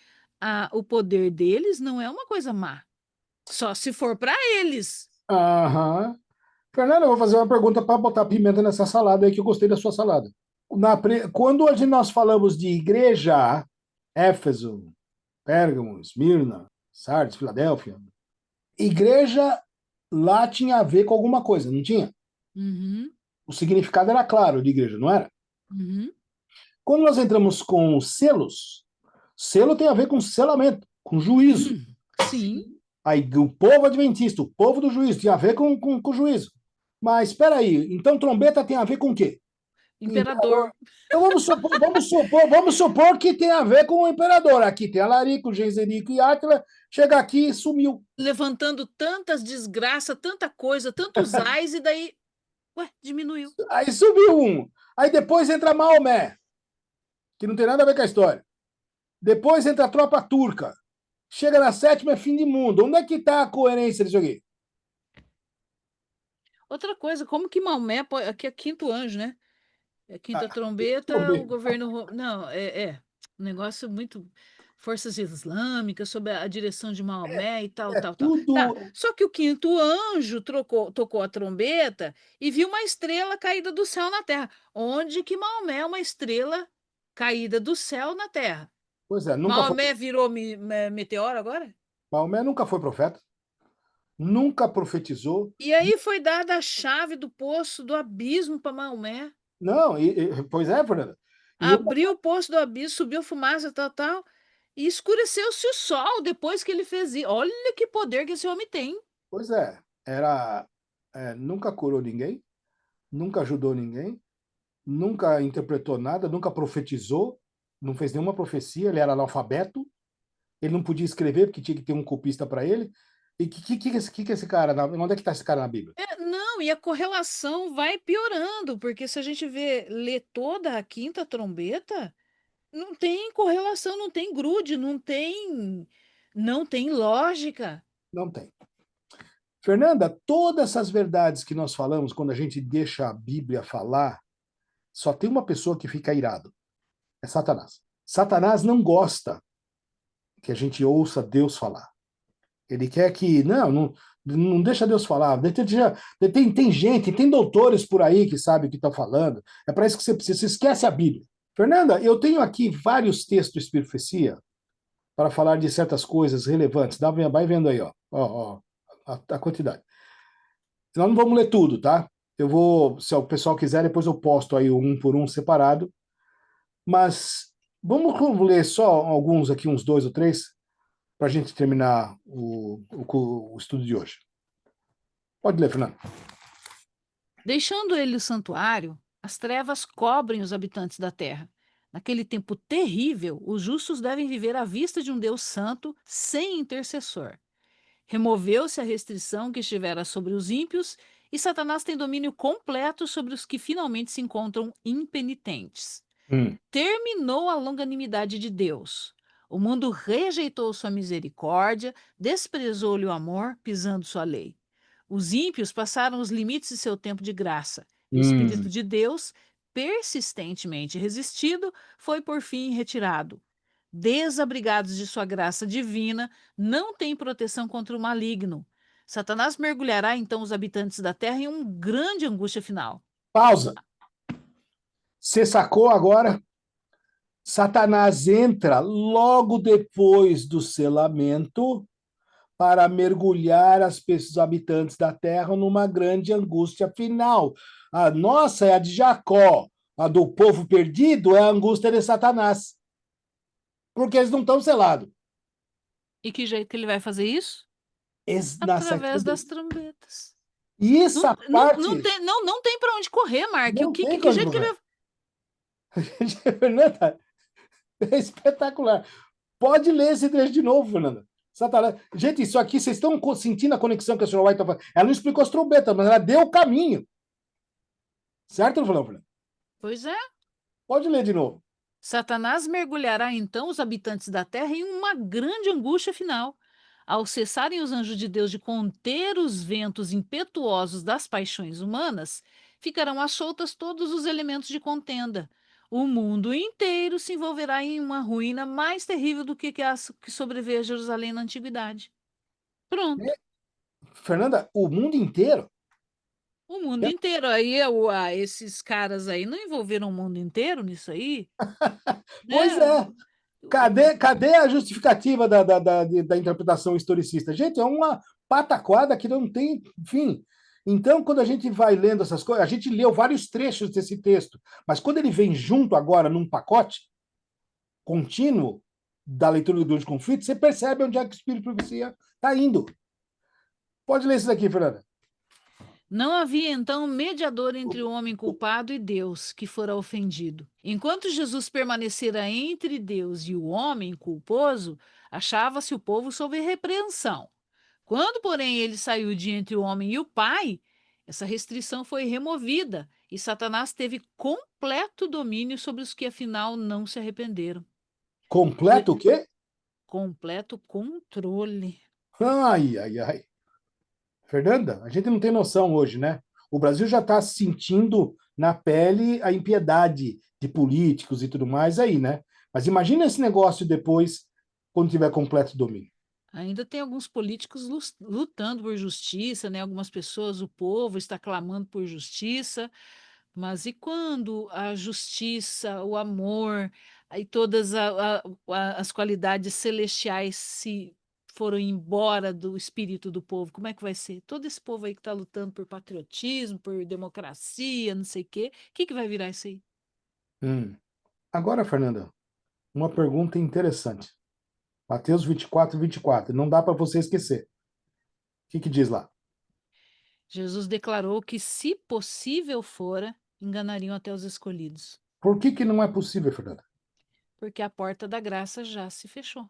o poder deles, não é uma coisa má. Só se for para eles. Aham. Fernando, eu vou fazer uma pergunta para botar pimenta nessa salada aí, que eu gostei da sua salada. Quando hoje nós falamos de igreja, Éfeso, Pérgamo, Esmirna, Sardes, Filadélfia, igreja lá tinha a ver com alguma coisa, não tinha? Uhum, O significado era claro de igreja, não era? uhum. Quando nós entramos com os selos, selo tem a ver com selamento, com juízo. Sim, Aí o povo adventista, o povo do juízo, tinha a ver com o juízo. Mas espera aí, então trombeta tem a ver com o quê? Imperador. imperador. Então vamos supor que tem a ver com o imperador. Aqui tem Alarico, Genzerico e Átila. Chega aqui e sumiu. Levantando tantas desgraças, tanta coisa, tantos ais, e daí, ué, diminuiu. Aí sumiu um. Aí depois entra Maomé, que não tem nada a ver com a história. Depois entra a tropa turca. Chega na sétima, é fim de mundo. Onde é que está a coerência disso aqui? Outra coisa, como que Maomé, aqui é quinto anjo, né? É quinta Ah, trombeta, o trombeta. governo. Não, um negócio muito. Forças islâmicas, sob a direção de Maomé e tal, É tal, tal. Tá, tudo. só que o quinto anjo tocou a trombeta e viu uma estrela caída do céu na terra. Onde que Maomé é uma estrela caída do céu na terra? Pois é, nunca foi. Maomé virou meteoro agora? Maomé nunca foi profeta, nunca profetizou. E aí foi dada a chave do poço do abismo para Maomé. Não, pois é, Fernanda. E outra, Abriu o poço do abismo, subiu fumaça, tal, tal, e escureceu-se o sol depois que ele fez isso. Olha que poder que esse homem tem. pois é, nunca curou ninguém, nunca ajudou ninguém, nunca interpretou nada, nunca profetizou, não fez nenhuma profecia, ele era analfabeto, ele não podia escrever porque tinha que ter um copista para ele. E que esse cara, onde é que está esse cara na Bíblia? Não, e a correlação vai piorando, porque se a gente lê toda a quinta trombeta, não tem correlação, não tem grude, não tem lógica. Não tem. Fernanda, todas essas verdades que nós falamos, quando a gente deixa a Bíblia falar, só tem uma pessoa que fica irado. É Satanás. Satanás não gosta que a gente ouça Deus falar. Ele quer que, não deixa Deus falar. Tem gente, tem doutores por aí que sabem o que estão falando. É para isso que você precisa. Você esquece a Bíblia. Fernanda, eu tenho aqui vários textos de Espírito para falar de certas coisas relevantes. Vai vendo aí, ó, a quantidade. Nós não vamos ler tudo, tá? Eu vou, se o pessoal quiser, depois eu posto aí um por um separado. Mas vamos ler só alguns aqui, uns dois ou três, para a gente terminar o estudo de hoje. Pode ler, Fernando. Deixando ele o santuário, as trevas cobrem os habitantes da terra. Naquele tempo terrível, os justos devem viver à vista de um Deus santo, sem intercessor. Removeu-se a restrição que estivera sobre os ímpios, e Satanás tem domínio completo sobre os que finalmente se encontram impenitentes. Hum, Terminou a longanimidade de Deus. O mundo rejeitou sua misericórdia, desprezou-lhe o amor, pisando sua lei. Os ímpios passaram os limites de seu tempo de graça, e o Espírito hum. de Deus, persistentemente resistido, foi por fim retirado. Desabrigados de sua graça divina, não têm proteção contra o maligno. Satanás mergulhará então os habitantes da terra em uma grande angústia final. Pausa. Você sacou agora? Satanás entra logo depois do selamento para mergulhar os habitantes da terra numa grande angústia final. A nossa é a de Jacó, a do povo perdido é a angústia de Satanás, porque eles não estão selados. E que jeito que ele vai fazer isso? Nessa, Através das trombetas. e Não, essa não, parte não tem, não tem para onde correr, Mark. O não tem que como jeito que ele correr. vai. Fernanda, é espetacular. Pode ler esse trecho de novo, Fernanda. Satanás. Gente, isso aqui, vocês estão sentindo a conexão que a senhora White está fazendo? Ela não explicou as trombetas, mas ela deu o caminho. Certo, Fernanda? Pois é. Pode ler de novo. Satanás mergulhará então os habitantes da terra em uma grande angústia final. Ao cessarem os anjos de Deus de conter os ventos impetuosos das paixões humanas, ficarão às soltas todos os elementos de contenda. O mundo inteiro se envolverá em uma ruína mais terrível do que as que sobreveio a Jerusalém na antiguidade. Pronto. Fernanda, o mundo inteiro? O mundo inteiro. Aí, esses caras aí não envolveram o mundo inteiro nisso aí, Pois né? é. Cadê a justificativa da interpretação historicista? Gente, é uma pataquada que não tem fim. Então, quando a gente vai lendo essas coisas, a gente leu vários trechos desse texto, mas quando ele vem junto agora num pacote contínuo da leitura do grande conflito, você percebe onde é que o Espírito de Profecia está indo. Pode ler isso daqui, Fernanda. Não havia então mediador entre o homem culpado e Deus, que fora ofendido. Enquanto Jesus permanecera entre Deus e o homem culposo, achava-se o povo sob repreensão. Quando, porém, ele saiu de entre o homem e o Pai, essa restrição foi removida e Satanás teve completo domínio sobre os que afinal não se arrependeram. Completo o quê? Completo controle. Ai, ai, ai. Fernanda, a gente não tem noção hoje, né? O Brasil já está sentindo na pele a impiedade de políticos e tudo mais aí, né? Mas imagina esse negócio depois, quando tiver completo domínio. Ainda tem alguns políticos lutando por justiça, né? Algumas pessoas, o povo está clamando por justiça, mas e quando a justiça, o amor e todas as qualidades celestiais se foram embora do espírito do povo? Como é que vai ser? Todo esse povo aí que está lutando por patriotismo, por democracia, não sei o que vai virar isso aí? Hum. Agora, Fernanda, uma pergunta interessante. Mateus 24. Não dá para você esquecer. O que diz lá? Jesus declarou que, se possível fora, enganariam até os escolhidos, Por que não é possível, Fernanda? porque a porta da graça já se fechou.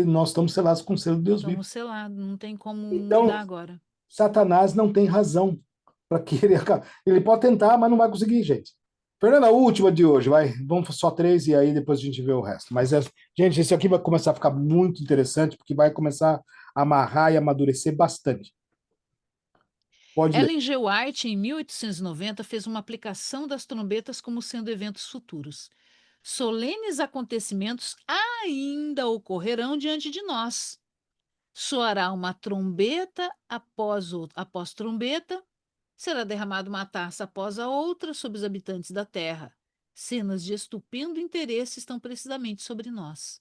Nós estamos selados com o selo de Deus vivo. Estamos selados, não tem como Então, mudar agora. Satanás não tem razão para querer. Ele pode tentar, mas não vai conseguir, gente. Fernanda, a última de hoje, vai. Vamos só três e aí depois a gente vê o resto. Mas, gente, esse aqui vai começar a ficar muito interessante, porque vai começar a amarrar e amadurecer bastante. Pode ler. Ellen G. White, em 1890, fez uma aplicação das trombetas como sendo eventos futuros. Solenes acontecimentos ainda ocorrerão diante de nós. Soará uma trombeta após trombeta, será derramada uma taça após a outra sobre os habitantes da terra. Cenas de estupendo interesse estão precisamente sobre nós.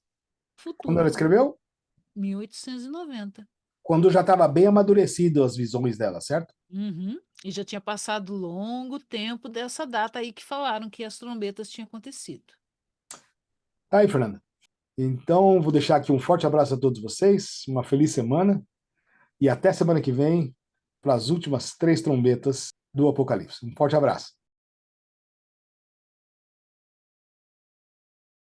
Quando ela Futuro, escreveu? 1890. Quando já estava bem amadurecido as visões dela, certo? Uhum. E já tinha passado longo tempo dessa data aí que falaram que as trombetas tinham acontecido. Tá aí, Fernanda. Então, vou deixar aqui um forte abraço a todos vocês, uma feliz semana e até semana que vem para as últimas 3 trombetas do Apocalipse. Um forte abraço.